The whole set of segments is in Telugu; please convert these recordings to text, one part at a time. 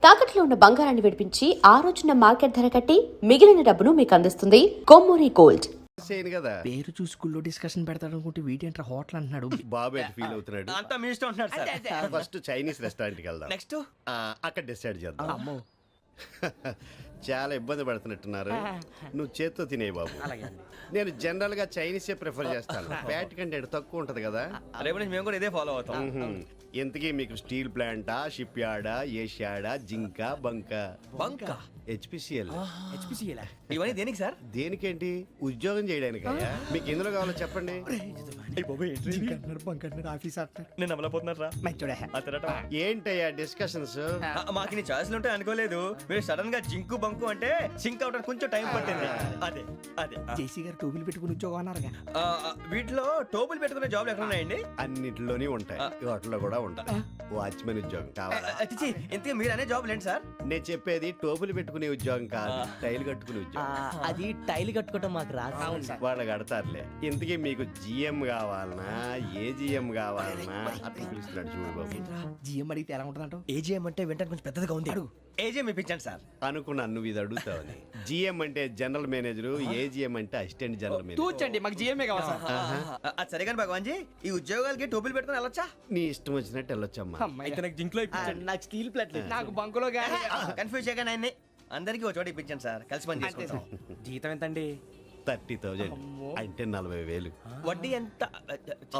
తాకట్లో ఉన్న బంగారాన్ని విడిపించి ఆ రోజున మార్కెట్ ధర కట్టి మిగిలిన డబ్బును మీకు అందిస్తుంది కొమ్మూరి గోల్డ్. కదా పేరు చూసి స్కూల్లో డిస్కషన్ పెడతాడు అనుకుంటే వీటేంట్రా హోటల్ అంటున్నాడు. బాబు ఎట్ ఫీల్ అవుతున్నాడు. అంతా మీ ఇష్టం ఉంటున్నారు సార్. ఫస్ట్ చైనీస్ రెస్టారెంట్ కి వెళ్దాం. నెక్స్ట్ అక్కడ డిసైడ్ చేద్దాం. అమ్మో చాలా ఇబ్బంది పడుతున్నట్టున్నారు. నువ్వు చేత్తో తినే బాబు. నేను జనరల్ గా చైనీసే ప్రిఫర్ చేస్తాను. ఫ్యాట్ కంటెంట్ తక్కువ ఉంటది కదా. రేపు నుంచి మేము కూడా ఇదే ఫాలో అవుతాం. ఎంతకీ మీకు స్టీల్ ప్లాంటా, షిప్ యార్డా, ఏషియాడా, జింక, బంకా? బంక హెచ్పిసిఎల్. ఇవన్నీ దేనికి సార్? దేనికేంటి? ఉద్యోగం చేయడానికి. మీకు ఎందులో కావాలో చెప్పండి. నేను అమలపోతున్నారా? ఏంటయ్యా డిస్కషన్స్? మాకు నీ ఛాయిస్లు ఉంటాయి అనుకోలేదు. మీరు సడన్ గా జింకు బంకు అంటే సింక్ అవడానికి కొంచెం టైం పట్టింది. అదే అదే జేసీ గారు టోబీలు పెట్టుకుని ఉద్యోగం అన్నారుగా. వీటిలో టోపులు పెట్టుకునే జాబ్లు ఎక్కడ ఉన్నాయండి? అన్నిటిలోనే ఉంటాయి, వాటిలో కూడా ఉంటాయి. వాచ్మెన్ ఉద్యోగం కావాలా? ఇంతకీ మీరు అనే జాబ్ లేండి సార్. నేను చెప్పేది టోపులు పెట్టుకునే ఉద్యోగం కాదు, టైల్ కట్టుకునే ఉద్యోగం. అది టైల్ కట్టుకోవటం మాకు రాదు. వాళ్ళు కడతారులే. ఇంతకీ మీకు జిఎం కావాలనా, ఏ జిఎం కావాలనా? అట్లా పిలుస్తున్నాడు చూడు బాబు. జిఎం అడిగితే ఎలా ఉంటుందంట? ఏజీఎం అంటే వెంటనే కొంచెం పెద్దదిగా ఉంది. ఏజీఎం ఇప్పించండి సార్. అనుకున్నాను నువ్వు ఇది అడుగుతావని. జిఎం అంటే జనరల్ మేనేజర్, ఏజిఎం అంటే అసిస్టెంట్ జనరల్ మేనేజర్. తూచండి, మాకు జిఎంఏ కావాలి సార్. అది సరే కానీ భగవాన్ జీ, ఈ ఉద్యోగాలకి టోపులు పెట్టుకుని వెళ్ళొచ్చా? నీ ఇష్టం వచ్చినట్టు వెళ్ళొచ్చమ్మా. అయితే నాకు జింక్లో నాకు స్టీల్ ప్లేట్ నాకు బంకులో గానీ. కన్ఫ్యూజ్ చేయగానే ఆయన్ని అందరికీ ఒక చోట ఇప్పించండి సార్. కలిసి పని చేసుకుంటాం. జీతం ఎంతండి? 30,000 అంటే 40,000. వడ్డీ ఎంత?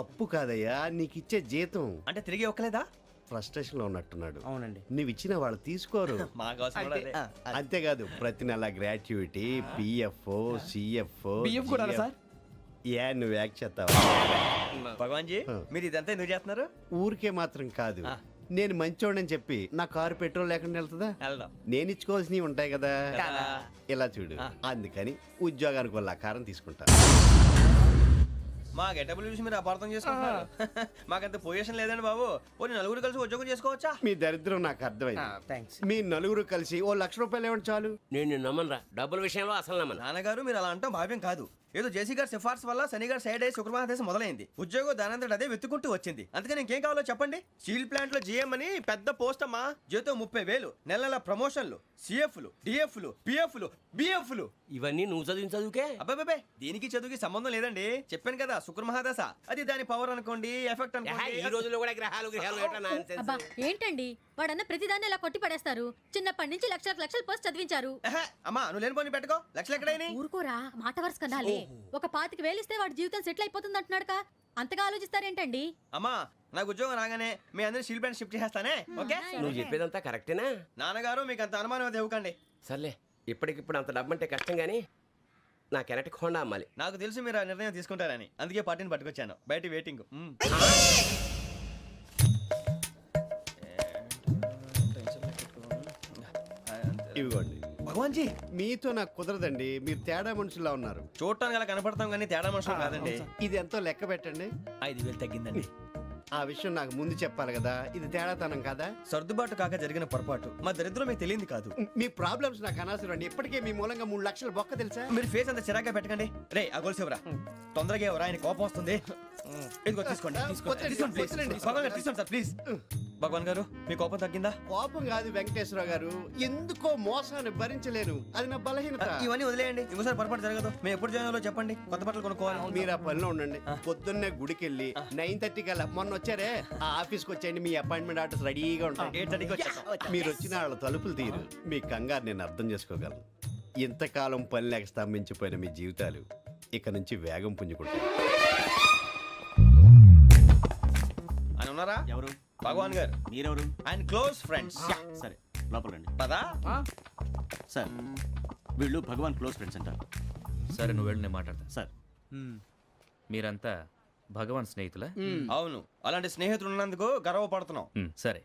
అప్పు కాదయ్యా, నీకు ఇచ్చే జీతం. అంటే తిరిగి ఒక్కలేదా? ఫ్రస్ట్రేషన్ లో ఉన్నట్టున్నాడు. అవునండి. నువ్వు ఇచ్చిన వాళ్ళు తీసుకోరు. మాకు అవసరం కూడా అదే. అంతేకాదు ప్రతి నెల గ్రాట్యుటీ, పిఎఫ్, సిఎఫ్. బిఎఫ్ కూడా సార్? ఏ నువ్వు యాక్ట్ చేస్తావా? భగవాన్ జీ, మీరు ఇదంతా ఎందుకు చేస్తున్నారు? ఊరికే మాత్రం కాదు, నేను మంచోడని చెప్పి నా కారు పెట్రోల్ లేకుండా వెళ్తుందా? వెళ్దాం. నేను ఇచ్చుకోవాల్సినవి ఉంటాయి కదా. కదా. ఇలా చూడు, అందుకని ఉద్యోగానికి వాళ్ళ ఆకారం తీసుకుంటా. మా గెటబుల్ చూసి మీరు అపార్థం చేసుకుంటున్నారు. మాకంత పొజిషన్ లేదండి బాబు. ఓ నలుగురు కలిసి ఉద్యోగం చేసుకోవచ్చా? మీ దరిద్రం నాకు అర్థమైంది. మీ నలుగురు కలిసి ఓ ₹1,00,000 ఇవ్వండి చాలు. నేను నమ్మనరా, డబ్బుల విషయంలో అసలు నమ్మను. నాన్నగారు మీరు అలా అంటాం భావ్యం కాదు. ఏదో జేసీ గారి సిఫార్సు వల్ల శని గారు సైడ్ అయ్యి శుక్రవారం మొదలైంది. ఉద్యోగం దానంతటి అదే వెతుకుంటూ వచ్చింది. అందుకని ఇంకేం కావాలో చెప్పండి. స్టీల్ ప్లాంట్ లో జీఎం అని పెద్ద పోస్ట్ అమ్మా. జీతం 30,000, నెల నెల ప్రమోషన్లు, సిఎఫ్లు, డిఎఫ్లు, పిఎఫ్లు, బిఎఫ్లు. ఇవన్నీ నువ్వు చదివిన చదువుకే. అబ్బాబే, దీనికి చదువుకి సంబంధం లేదండి. చెప్పాను కదా, శుక్ర మహాదశ. అది దాని పవర్ అనుకోండి, ఎఫెక్ట్ అనుకోండి. ఈ రోజుల్లో కూడా గ్రహాలు ఏటా nonsense. అబ్బా ఏంటండి వాడన్న ప్రతిదాన్ని ఇలా కొట్టి పడేస్తారు. చిన్నప్పటి నుంచి లక్షల పోస్ట్ చదివించారు. అమ్మా నువ్వు లేని పోనీ పెట్టుకో. లక్షలు ఎక్కడైనా ఊరుకోరా, మాట వరుస కదాలే. ఒక 25,000 ఇస్తే వాడి జీవితం సెటిల్ అయిపోతుంది అంటున్నాడుగా. అంతగా ఆలోచిస్తారేంటండి? అమ్మా నాకు ఉద్యోగం రాగానే మీ అందరూ స్టీల్ ప్లాంట్ షిఫ్ట్ చేస్తానే. ఓకే? నువ్వు చెప్పేదంతా కరెక్టేనా? నాన్నగారు మీకు అంత అనుమానం అది ఇవ్వకండి. సర్లే, ఇప్పటికిప్పుడు అంత డబ్బు అంటే కష్టం గానీ నా కెనటిక్ హోండా అమ్మాలి. నాకు తెలుసు మీరు ఆ నిర్ణయం తీసుకుంటారని, అందుకే పార్టీని పట్టుకొచ్చాను. బయట వెయిటింగ్. ఇవ్వండి. భగవాన్ జీ, మీతో నాకు కుదరదండి. మీరు తేడా మనుషుల్లా ఉన్నారు. చూడటానికి అలా కనపడతాం కానీ తేడా మనుషులు కాదండి. ఇది ఎంతో లెక్క పెట్టండి. 5,000 తగ్గిందండి. ఆ విషయం నాకు ముందు చెప్పాలి కదా. ఇది తేడాతనం కదా. సర్దుబాటు కాక జరిగిన పొరపాటు. మా దరిద్రం మీకు తెలియంది కాదు. మీ ప్రాబ్లమ్స్ నాకు అనవసరం అండి. ఇప్పటికే మీ మూలంగా 3 లక్షలు బొక్క తెలుసా. మీరు ఫేస్ అంత చిరాగ్గా పెట్టకండి. రే ఆ గొలుసు ఎవరా? తొందరగా ఎవరా? ఆయన కోపం వస్తుంది. ఇదిగో తీసుకోండి. తీసుకోండి సార్ ప్లీజ్. భగవాన్ గారు మీ కోపం తగ్గిందా? కోపం కాదు వెంకటేశ్వరరావు గారు, ఎందుకో మోసాన్ని భరించలేను. అది నా బలహీనత. ఇవన్నీ వదిలేయండి, ఇంకోసారి పొరపాటు జరగదు. మేము ఎప్పుడు జాయిన్ అవ్వాలో చెప్పండి, కొత్త బట్టలు కొనుక్కోవాలి. మీరు ఆ పనిలో ఉండండి. పొద్దున్నే గుడికి వెళ్ళి 9:30 కల్లా, మొన్న వచ్చారే ఆ ఆఫీస్కి వచ్చేయండి. మీ అపాయింట్మెంట్ ఆర్డర్స్ రెడీగా ఉంటాయి. 8:30కి వచ్చేస్తాం. మీరు వచ్చిన వాళ్ళ తలుపులు తీరు. మీ కంగారు నేను అర్థం చేసుకోగలను. ఇంతకాలం పని లేక స్తంభించిపోయిన మీ జీవితాలు ఇక నుంచి వేగం పుంజుకుంటాయి. ఆయన ఉన్నారా? ఎవరు? భగవాన్ గారు. మీరెవరు? ఆయన క్లోజ్ ఫ్రెండ్స్. సరే లోపల రండి. పదా సార్ వీళ్ళు భగవాన్ క్లోజ్ ఫ్రెండ్స్ అంటారు. సరే నువ్వు వెళ్ళి నేను మాట్లాడతా. సార్ మీరంతా భగవాన్ స్నేహితులా? అవును, అలాంటి స్నేహితులు ఉన్నందుకు గర్వపడుతున్నాం. సరే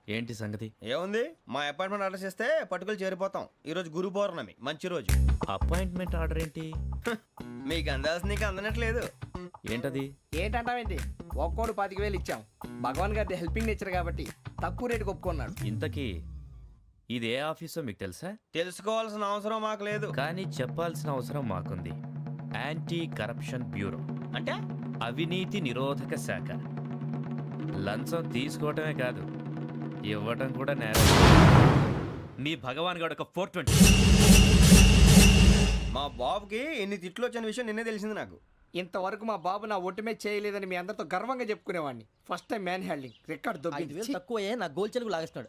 ఏంటి సంగతి? ఏముంది, మా అపాయింట్మెంట్ ఆర్డర్ చేస్తే పట్టుకులు చేరిపోతాం. ఈ రోజు గురు పౌర్ణమి, మంచి రోజు. అపాయింట్మెంట్ ఆర్డర్ ఏంటి? మీకు అందాల్సి నీకు అందనట్లేదు. ఏంటది? ఏంటంటావేంటి? ఒక్కోడు 25,000 ఇచ్చాం. భగవాన్ గారి హెల్పింగ్ నేచర్ కాబట్టి తక్కువ రేటుకి ఒప్పుకున్నాడు. ఇంతకీ ఇది ఏ ఆఫీసో మీకు తెలుసా? తెలుసుకోవాల్సిన అవసరం మాకు లేదు, కానీ చెప్పాల్సిన అవసరం మాకుంది. యాంటీ కరప్షన్ బ్యూరో అంటే అవినీతి నిరోధక శాఖ. లంచం తీసుకోవటమే కాదు, ఇవ్వటం కూడా నేరం. మీ భగవాన్ గారు ఒక 420. మా బాబుకి ఎన్ని తిట్లు వచ్చిన విషయం నిన్నే తెలిసింది నాకు. ఇంతవరకు మా బాబు నా ఒట్టుమే చేయలేదని మీ అందరితో గర్వంగా చెప్పుకునేవాడిని. First time man handing record దొబ్బింది. తక్కువే నా గోల్ చెలుగు లాగేస్తున్నాడు.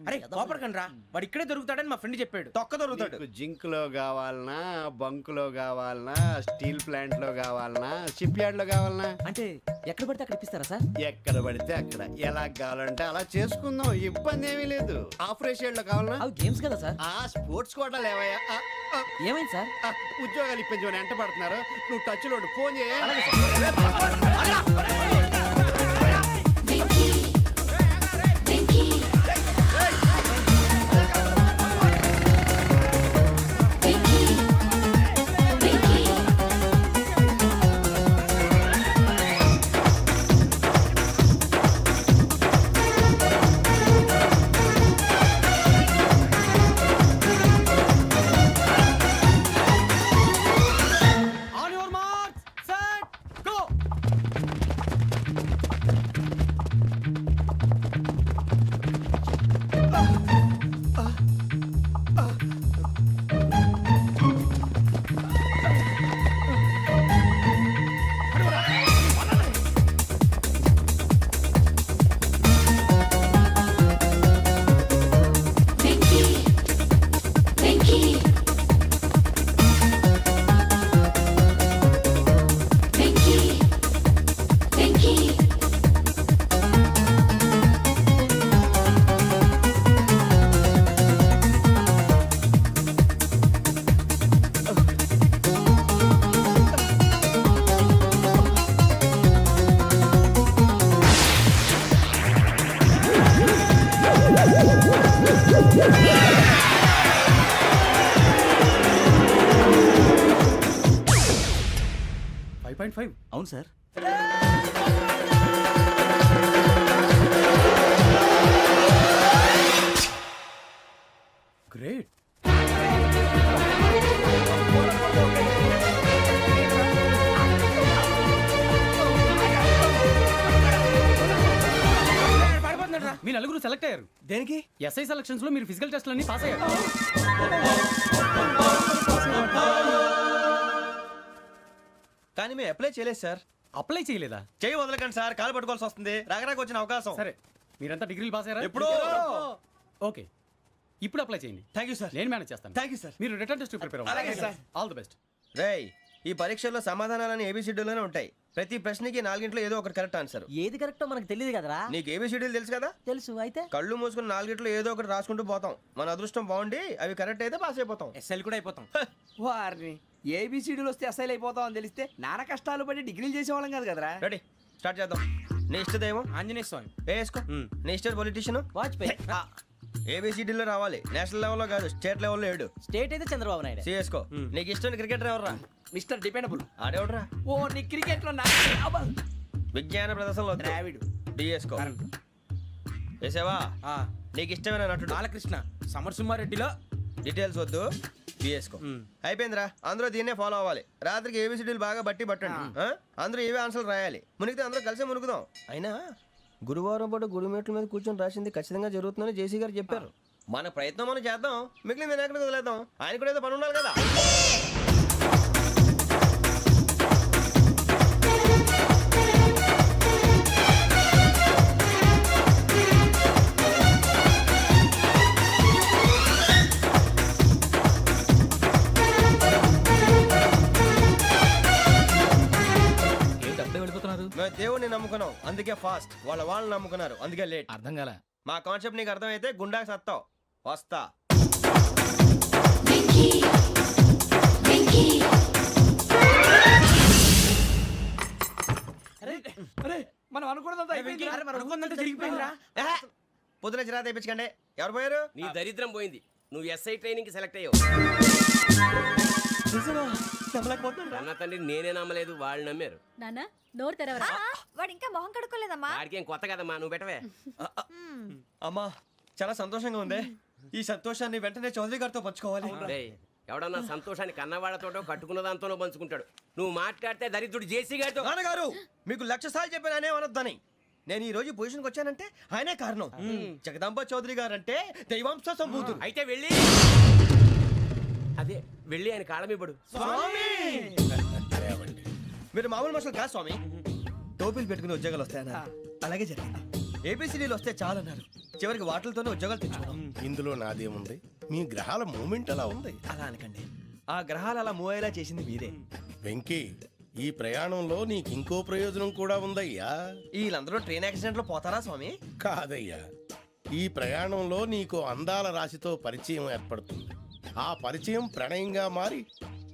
అరే కోపడకండి రా, వాడు ఇక్కడే దొరుకుతాడని మా ఫ్రెండ్ చెప్పాడు. తొక్క దొరుకుతాడు. మీకు జింక్ లో కావాలనా, బంక్ లో కావాలనా, స్టీల్ ప్లాంట్ లో కావాలనా, షిప్ యార్డ్ లో కావాలనా? అంటే ఎక్కడ పడితే అక్కడ ఇప్పిస్తారా సార్? ఎక్కడ పడితే అక్కడ, ఎలా కావాలంటే అలా చేసుకుందాం, ఇబ్బంది ఏమీ లేదు. ఆపరేషన్ లో కావాలనా? అవి గేమ్స్ కదా సార్. ఆ స్పోర్ట్స్ కోటా లేవయ్యా. ఏమైంది సార్? ఉద్యోగాలు ఇప్పించమని ఎంట పడుతున్నారు. నువ్వు టచ్ లో ఉండు, ఫోన్ చేయ. On your marks, set, go. అవును సార్. గ్రేట్. మీ నలుగురు సెలెక్ట్ అయ్యారు. దేనికి? ఎస్ఐ సెలక్షన్స్ లో మీరు ఫిజికల్ టెస్ట్ అన్ని పాస్ అయ్యారు. కానీ మేము అప్లై చేయలేదు సార్. అప్లై చేయలేదా? చేయి వదలకండి సార్, కాలు పట్టుకోవాల్సి వస్తుంది. రాగరాకు వచ్చిన అవకాశం. సరే, మీరంతా డిగ్రీలు పాస్ అయ్యారా? ఎప్పుడో. ఓకే, ఇప్పుడు అప్లై చేయండి. Thank you sir. నేను మేనేజ్ చేస్తాను. Thank you sir. మీరు రిటర్న్ టెస్ట్ ప్రిపేర్ అలాగే అవ్వండి. సార్. All the best. రేయ్, ఈ పరీక్షల్లో సమాధానాలని ఏబిసిడ్యూల్లోనే ఉంటాయి. ప్రతి ప్రశ్నకి 4 ఏదో ఒకటి కరెక్ట్ ఆన్సర్. ఏది కరెక్టో మనకు తెలియదు కదరా. నీకు ఏబిసిడ్యూల్ తెలుసు కదా? తెలుసు. అయితే కళ్ళు మూసుకుని 4 ఏదో ఒకటి రాసుకుంటూ పోతాం. మన అదృష్టం బాగుండి అవి కరెక్ట్ అయితే పాస్ అయిపోతాం. ఎస్ఎల్ కూడా అయిపోతాం. వారిని ఏబిసిడీలు వస్తే ఎస్ఐలు అయిపోతాం అని తెలిస్తే నాన్న కష్టాలు పడి డిగ్రీలు చేసేవాళ్ళం కాదు కదరా. రెడీ, స్టార్ట్ చేద్దాం. నీ ఇష్టదేమో ఆంజనేయ స్వామి. వేసుకో. నీ ఇష్ట పొలిటీషియన్ వాజ్పేయి. ఏబిసిడీలో రావాలి. నేషనల్ లెవెల్లో కాదు, స్టేట్ లెవెల్లో 7. స్టేట్ అయితే చంద్రబాబు నాయుడు. సిఎస్కో. నీకు ఇష్టం క్రికెటర్ ఎవర్రా? Mister dependable. ఆడేవడరా? ఓ నీ క్రికెట్ లో విజ్ఞాన ప్రదర్శనలో ద్రావిడు. డిఎస్కో. వేసావా? నీకు ఇష్టమైన నటుడు? బాలకృష్ణ. సమర్సుమారెడ్డిలో డీటెయిల్స్ వద్దు, బిఎస్కో. అయిపోయిందిరా, అందరూ దీన్నే ఫాలో అవ్వాలి. రాత్రికి ఏబిసిడీలు బాగా బట్టి పట్టండి. అందరూ ఏవే ఆన్సర్లు రాయాలి. మునిగితే అందరూ కలిసే మునుగుదాం. అయినా గురువారం పాటు గురుమేట్ల మీద కూర్చొని రాసింది ఖచ్చితంగా జరుగుతుందని జేసీ గారు చెప్పారు. మన ప్రయత్నం మనం చేద్దాం, మిగిలింది నేను ఎక్కడికి వదిలేద్దాం. ఆయన కూడా ఏదో పని ఉండాలి కదా. మేము దేవుడిని నమ్ముకున్నాం, అందుకే ఫాస్ట్. వాళ్ళని నమ్ముకున్నారు, అందుకే లేట్. అర్థం కాల. మా కాన్సెప్ట్ నీకు అర్థమైతే గుండా సత్తావు. వస్తా. మనం అనుకున్నదంతా జరిగిపోయిందిరా. పొద్దున చిరా తెప్పించకండి. ఎవరు పోయారు? నీ దరిద్రం పోయింది. నువ్వు ఎస్ఐ ట్రైనింగ్ సెలెక్ట్ అయ్యావు. అన్న తండ్రి నేనే నమ్మలేదు, వాళ్ళు నమ్మారు. నాన్న నోరు తెరవరా. వాడు ఇంకా మొహం కడుక్కోలేదమ్మా. వాడికి ఏం కొత్త కదమ్మా, నువ్వు పెట్టవే. అమ్మా, చాలా సంతోషంగా ఉంది. ఈ సంతోషాన్ని వెంటనే చౌదరి గారితో పంచుకోవాలి. రేయ్, ఎవడన్నా సంతోషాన్ని కన్నవాళ్లతోటో కట్టుకున్న దాంతోనో పంచుకుంటాడు. నువ్వు మాట్లాడితే దరిద్రుడు జేసీ గారితో. నాన్నగారు, మీకు 1,00,000 సార్లు చెప్పాననే అనొద్దని. నేను ఈ రోజు పొజిషన్కి వచ్చానంటే ఆయనే కారణం. జగదాంబ చౌదరి గారు అంటే దైవాంశ సంభూతుడు. అయితే వెళ్ళి అదే వెళ్ళి ఆయన కాళ్ళమివ్వడు. మీరు మామూలు మనుషులు కాదు స్వామి. టోపీలు పెట్టుకుని ఉద్యోగాలు వస్తాయన్నారు, అలాగే జరిగింది. ఏబిసిడీలు వస్తే చాలన్నారు, చివరికి వాటిలతోనే ఉద్యోగాలు తెచ్చుకున్నాం. ఇందులో నాదేముంది, మీ గ్రహాల మూమెంట్ అలా ఉంది. అలా అనకండి, ఆ గ్రహాలు అలా మూవ్ అయ్యేలా చేసింది మీరే. వెంకీ, ఈ ప్రయాణంలో నీకు ఇంకో ప్రయోజనం కూడా ఉందయ్యా. వీళ్ళందరూ ట్రైన్ యాక్సిడెంట్ లో పోతారా స్వామి? కాదయ్యా, ఈ ప్రయాణంలో నీకు అందాల రాశితో పరిచయం ఏర్పడుతుంది. ఆ పరిచయం ప్రణయంగా మారి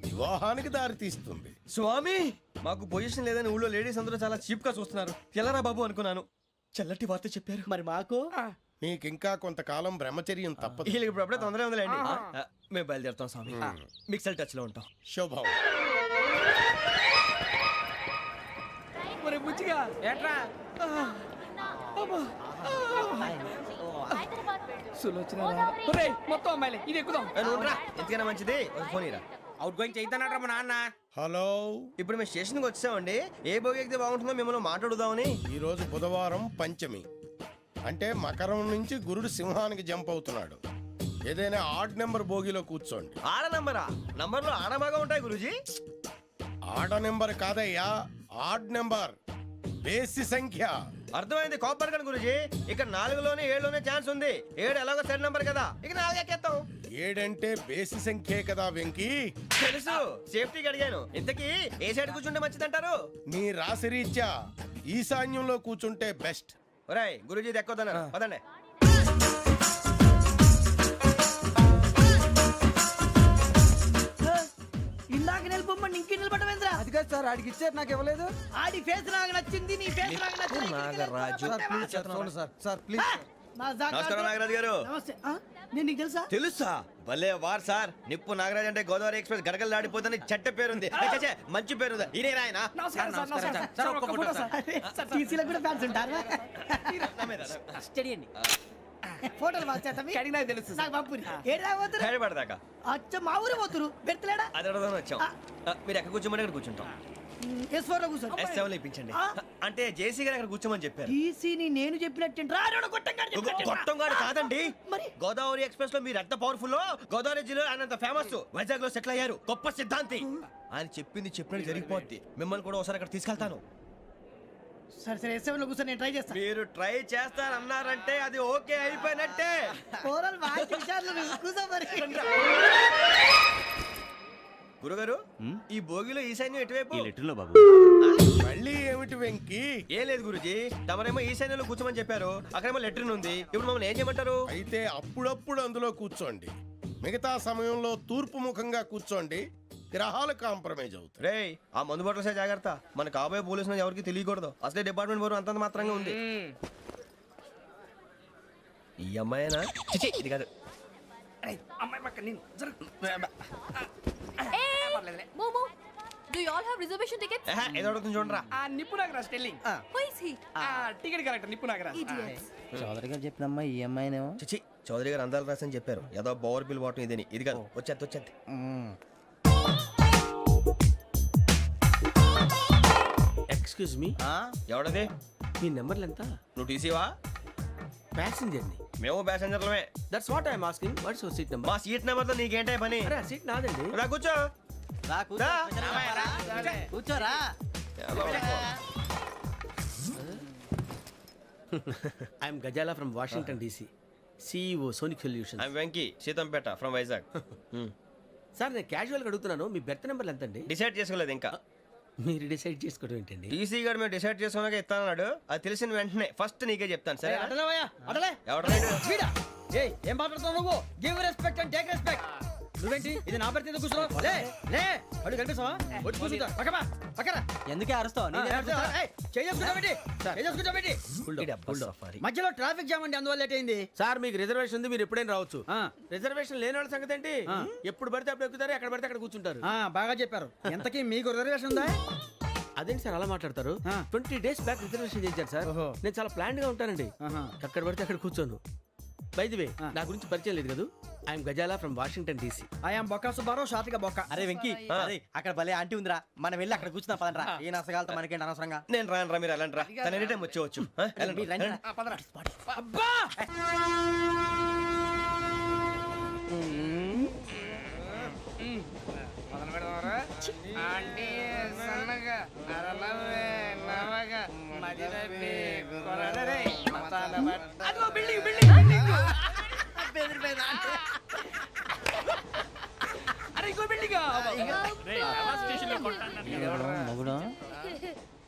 వివాహానికి దారితీస్తుంది. స్వామి, మాకు పొజిషన్ లేదని ఊళ్ళో లేడీస్ అందరూ చాలా చీప్ గా చూస్తున్నారు. ఎలారా బాబు అనుకున్నాను, చల్లటి వార్త చెప్పారు. మరి మాకు నీకింకా కొంతకాలం బ్రహ్మచర్యం తప్పదు. వీళ్ళకి ఇప్పుడు అప్పుడే తొందరగా ఉందిలేండి. మేము బయలుదేరుతాం స్వామి, మిక్సల్ టచ్ లో ఉంటాం. శుభం. మరి బుచ్చిగా ఏట్రా సులోచన మొత్తం అమ్మాయిలే, ఇది ఎక్కుదాం. ఎందుకైనా మంచిది, ఒక ఫోన్ ఇరా. అవుట్ గోయింగ్ చేద్దానట్రా మా నాన్న. హలో, ఇప్పుడు మేము స్టేషన్కి వచ్చామండి. ఏ బోగి ఎక్కితే బాగుంటుందో మిమ్మల్ని మాట్లాడుదామని. ఈరోజు బుధవారం పంచమి, అంటే మకరం నుంచి గురుడు సింహానికి జంప్ అవుతున్నాడు. ఏదైనా ఆడ్ నెంబర్ బోగిలో కూర్చోండి. ఆడ నంబరా? నంబర్లో ఆడ బాగా ఉంటాయి గురూజీ. ఆడ నెంబర్ కాదయ్యా, ఆడ్ నెంబర్, బేసి సంఖ్య. అర్థమైంది, కాపర్ కానీ గురూజీ. ఇక్కడ 4లోనే 7లోనే ఛాన్స్ ఉంది. 7 ఎలాగో సెడ్ నంబర్ కదా, ఇక 4 ఎక్కేస్తాం. 7 అంటే బేసి సంఖ్యే కదా వెంకీ. తెలుసు, సేఫ్టీకి అడిగాను. ఇంతకీ ఏ సైడ్ కూర్చుంటే మంచిదంటారు? నీ రాశి రీత్యా ఈశాన్యంలో కూర్చుంటే బెస్ట్. ఒరేయ్ గురూజీ దెక్కొద్దన్నారు, పదండి. ఇందాక నిలబొమ్మని ఇంకే నిలబడమేంద్రా? అది కాదు సార్, ఆడికి ఇచ్చారు, నాకు ఇవ్వలేదు. ఆడి ఫేస్ నాకు నచ్చింది, నీ ఫేస్ నాకు నచ్చింది. నాగరాజు. Sir please. నమస్కారం నాగరాజు గారు. నమస్తే. నేను నీకు తెలుసా? తెలుసా? భలే వార్ సార్. నిప్పు నాగరాజ్ అంటే గోదావరి ఎక్స్ప్రెస్ గడగలు దాడిపోతుంది చెట్ట పేరుంది. ఛే, మంచి పేరుంది. ఇదే ఆయన. టీసీలో కూడా ఫ్యాన్స్ ఉంటారా? స్టడీ అండి. ఫోటోలు అడిగినా తెలుసు నాకు పంపుని. ఏడు పోతురు? హైదరాబాద్ అచ్చ మా ఊరు పోతురు. పెడతలేడా? అది అడగదామని వచ్చాం. మీరు ఎక్కడ కూర్చోమని అక్కడ కూర్చుంటాం. S4 లో కూర్చోండి. S7 లో ఇప్పించండి. అంటే జేసీ గారు అక్కడ కూర్చోమని చెప్పారు. టీసీని నేను చెప్పినట్టు గొట్టంగాడు కాదండి, మరి? గోదావరి ఎక్స్ప్రెస్ లో మీరు ఎంత పవర్ఫుల్, గోదావరి జిల్లా ఆయన ఫేమస్, వైజాగ్ లో సెటిల్ అయ్యారు, గొప్ప సిద్ధాంతి. ఆయన చెప్పింది చెప్పినట్టు జరిగిపోద్ది. మిమ్మల్ని కూడా ఒకసారి అక్కడ తీసుకెళ్తాను. సరే సరే, S7 లో కూర్చొని నేను ట్రై చేస్తాను. మీరు ట్రై చేస్తారన్నారంటే అది ఓకే అయిపోయినట్టే. ఓవరాల్ బాగా చూశారు. కూర్చో మరి. గురుగారు, ఈ భోగిలో ఈశాన్యం ఎటువైపు? ఈ లెటర్లో బాబు. మళ్ళీ ఏమిటి వెంకీ? ఏం లేదు గురుజీ, తమరేమో ఈశాన్యంలో కూర్చోమని చెప్పారు, అక్కడేమో లెటర్ ఉంది. ఇప్పుడు మమ్మల్ని ఏం చేయమంటారు? అయితే అప్పుడప్పుడు అందులో కూర్చోండి, మిగతా సమయంలో తూర్పు ముఖంగా కూర్చోండి. గ్రహాలు కాంప్రమైజ్ అవుతాయి. రేయ్, ఆ మందు బాటలసే జాగ్రత్త. మన కాబోయే పోలీసులు ఎవరికి తెలియకూడదు. అసలే డిపార్ట్మెంట్ బోరు అంతంత మాత్రంగా ఉంది. ఈ అమ్మాయినా? చిచి, ఇది కాదు. అమ్మాయి పక్క నేను Momo, do you all have reservation tickets? ఏదో అడుగుతుంది చూడరా. ఆ నిప్పు Nagaraj telling. Who is he? Ticket correct, నిప్పు నాగరాజ్. Idiots. చౌదరి గారు చెప్పినమ్మా ఈ అమ్మాయినేమో. చిచి, చౌదరి గారు అందాలు రాసని చెప్పారు. ఏదో బోర్ బిల్ వాటం ఇదని. ఇది కాదు, వచ్చేది. Excuse me, ఎవడది? మీ నెంబర్లు ఎంత? నువ్వు టీసీవా? ప్యాసింజర్ ని. మేము ప్యాసెంజర్లమే. That's what I'm asking. What's your seat number? మా సీట్ నెంబర్ తో నీకేంటే పని? అరే ఆ సీట్ నాదండి. రా కూర్చో. రా. కూర్చోరా. I'm Gazala from Washington DC, CEO Sonic Solution. I'm Venky, Seethampeta from Vizag. Sir నేను క్యాజువల్గా అడుగుతున్నాను, మీ బెర్త్ నెంబర్లు ఎంత అండి? డిసైడ్ చేసుకోలేదు ఇంకా. మీరు డిసైడ్ చేసుకోవడం ఏంటండి? టీసీ గారు మేము డిసైడ్ చేసుకున్నాక ఇస్తానన్నాడు. అది తెలిసిన వెంటనే ఫస్ట్ నీకే చెప్తాను. సరే అటలేవయ్యా, అటలే. ఎవడ వీడా? ఏయ్, ఏం మాట్లాడుతున్నావు నువ్వు? Give respect and take respect. నువ్వేంటి ఇది నా పరిస్థితి కూర్చున్నావు? లే లే, అడుగు కనిపిస్తావా? వచ్చి కూర్చుంటా. పక్కరా. ఎందుకే అరుస్తావు? మధ్యలో ట్రాఫిక్ జామ్ అండి, అందువల్ల లేట్ అయింది. సార్ మీకు రిజర్వేషన్ ఉంది, మీరు ఎప్పుడైనా రావచ్చు. రిజర్వేషన్ లేని వాళ్ళ సంగతి ఏంటి? ఎప్పుడు పడితే అప్పుడు ఎక్కుతారు, ఎక్కడ పడితే అక్కడ కూర్చుంటారు. బాగా చెప్పారు. ఎంతకీ మీకు రిజర్వేషన్ ఉందా? అదేంటి సార్ అలా మాట్లాడతారు? 20 days బ్యాక్ రిజర్వేషన్ చేశారు సార్. నేను చాలా ప్లాన్ గా ఉంటానండి. అక్కడ పడితే అక్కడ కూర్చోను. బై ది వే నా గురించి పరిచయం లేదు కదా. I'm Gazala from Washington DC. I'm Bokka Subbarao షాతిక బొక్క. అరే వెంకీ, అరే అక్కడ భలే ఆంటీ ఉందిరా, మనం వెళ్ళి అక్కడ కూర్చున్నా పదండ్రా. ఏ నసగాలతో మనకేంటి అనవసరంగా. నేను రాను రా, మీరు వెళ్ళండి రా. తన ఎనీ టైం వచ్చేవచ్చు. వెళ్ళండి, మీరు రండి వెళ్ళండి. రా. అబ్బా అదిగో బిల్డింగ్ బిల్డింగ్ బిల్డింగ్. అరే ఇంకో బిల్డింగ్.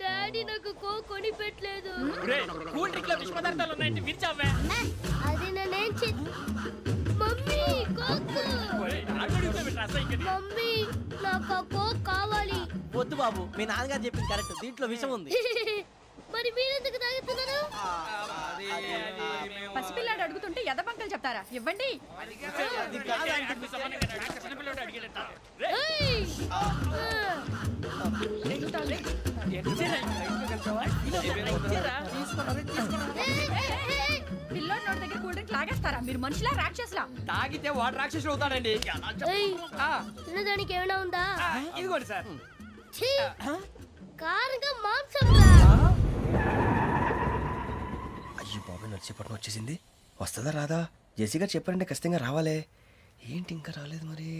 డాడీ నాకు కోక్ కొని పెట్టలేదు. కూల్ డ్రింక్ లో విష పదార్థాలు ఉన్నాయంటే విరిచావే. అది నేనేం మమ్మీ కోక్. మమ్మీ నాకు ఆ కోక్ కావాలి. వద్దు బాబు, మీ నాన్నగారు చెప్పింది కరెక్ట్, దీంట్లో విషయం ఉంది. మరి మీరెందుకు తాగుతున్నారు? పసిపిల్లాడు అడుగుతుంటే ఎదబంకలు చెప్తారా? ఇవ్వండి. ఏయ్! పిల్లోడి నోటి దగ్గర కూల్ డ్రింక్ లాగేస్తారా? మీరు మనుషులా రాక్షసులా? తాగితే వాడు రాక్షసుడు అవుతాడండి. ఏయ్! ఆ, తినడానికి ఏమైనా ఉందా? ఇదిగోండి సార్. ఛీ! కారంగా మాంసం రా. అయ్యో బాబాయ్, నడిచేపట్నం వచ్చేసింది. వస్తుందా రాదా? జేసీ గారు చెప్పారంటే ఖచ్చితంగా రావాలే. ఏంటి ఇంకా రాలేదు మరి?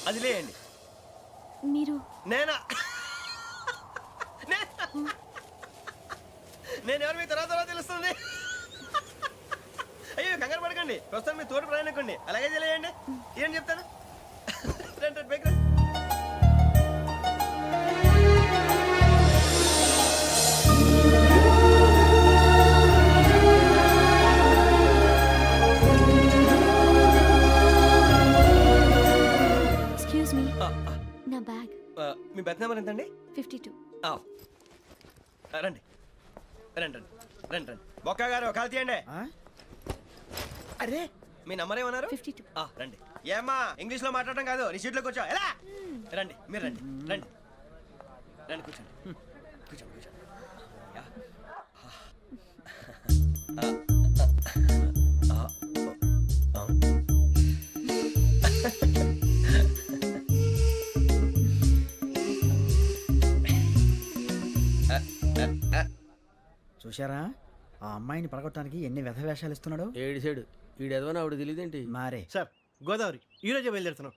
అది లేయండి. మీరు నేనా? నేను ఎవరు మీ తర్వాత తెలుస్తుంది. అయ్యో కంగారు పడకండి, ప్రస్తుతం మీ తోటి ప్రయాణకండి. అలాగే తెలియండి. ఏం చెప్తాను. రండి రండి, బైక్ రండి. ఎక్స్క్యూజ్ మీ, నా బ్యాగ్. మీ బెత్ నెంబర్ ఎంతండి? 52. రండి రండి రండి రండి రండి. బొక్క గారు కాల్ తీయండి. అరే మీ నంబర్ ఏమన్నారు? 52. రండి. ఏమ్మా ఇంగ్లీష్ లో మాట్లాడడం కాదు, నీ సీట్లో కూర్చో. ఎలా రండి, మీరు రండి రండి రండి, కూర్చోండి కూర్చోండి కూర్చోండి. యా. చూశారా, ఆ అమ్మాయిని పడగొట్టడానికి ఎన్ని వ్యధ వేషాలు ఇస్తున్నాడు. ఏడు సైడు ఈడెదవని ఆవిడ తెలియదేంటి. మారే సార్ గోదావరి ఈరోజే బయలుదేరుతున్నాం.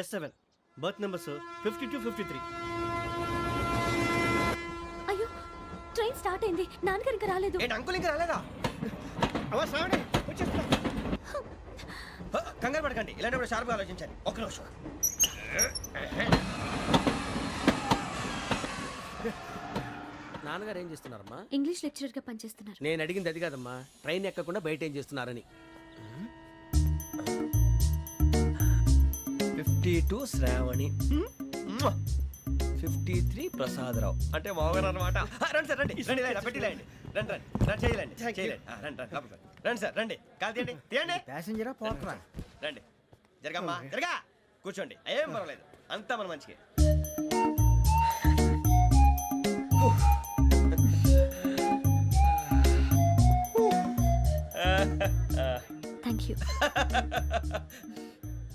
S7 berth numbers 52, 53. అయ్యో, ట్రైన్ స్టార్ట్ అయింది. నాన్నగారు ఇంకా రాలేదు. ఏంటి అంకుల్ ఇంకా రాలేదా? కంగారు పడకండి, ఇలాంటప్పుడు షార్ప్గా ఆలోచించాలి. ఒక్క నిమిషం. నాన్నగారు ఏం చేస్తున్నారమ్మా? ఇంగ్లీష్ లెక్చరర్ గా పనిచేస్తున్నారు. నేను అడిగింది అది కాదమ్మా, ట్రైన్ ఎక్కకుండా బయట ఏం చేస్తున్నారని. 52 శ్రావణి, 53 ప్రసాదరావు అంటే మామగారు అనమాట. రండి సార్, రండి రండి, ఇలా పెట్టి లేండి. రండి రండి రండి, చేయలేండి చేయలేండి. రండి రండి లోపలికి రండి. రండి సార్, రండి. కాలు తీయండి తీయండి. ప్యాసింజరా పోట్రా. రండి, జరగమ్మా జరగా. కూర్చోండి, ఏం పర్వాలేదు, అంతా మన మంచిగా. Thank you.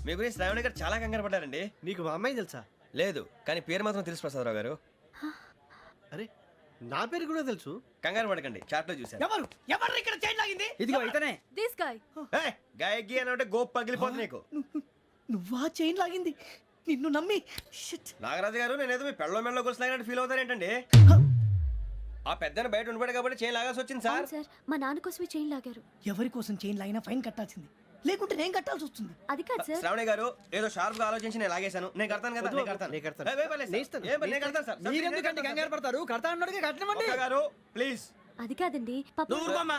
మీ గురించి శ్రావణి గారు చాలా కంగారు పడ్డారండి. నీకు మా అమ్మాయి తెలుసా? లేదు, కానీ పేరు మాత్రం తెలుసు ప్రసాదరావు గారు. అరే నా పేరు కూడా తెలుసు. కంగారు పడకండి, చాట్లో చూశాను. ఎవరు ఎవరు ఇక్కడ చైన్ లాగింది? ఇదిగో ఇతనే. This guy. గాయకి అని అంటే గోప్ పగిలిపోతుంది నీకు. నువ్వా చైన్ లాగింది? నిన్ను నమ్మి. నాగరాజు గారు, నేనేదో మీ పెళ్ళ మెళ్ళ గురిసిలాగినట్టు ఫీల్ అవుతారేంటండి? ఆ పెద్దని బయట ఉండిపోయాడు కాబట్టి చైన్ లాగాల్సి వచ్చింది సార్. సార్ మా నాన్న కోసమే చైన్ లాగారు. ఎవరి కోసం చైన్ లాగినా ఫైన్ కట్టాల్సింది, లేకుంటే నేను కట్టాల్సి వస్తుంది. అది కాదు సార్. శ్రావణి గారు ఏదో షార్ప్ గా ఆలోచించి నేను లాగేశాను. నేను కడతాను కదా, నేను కడతాను. నేను కడతాను. ఏ, పర్లేదు సార్. ఏ, నేను కడతాను సార్. మీరెందుకంటే కంగారు పడతారు? కడతా అన్నాడుగా కట్టమండి. ఒక్క గారు ప్లీజ్. అది కాదండి పాపం. నువ్వు ఊరుకోమ్మా.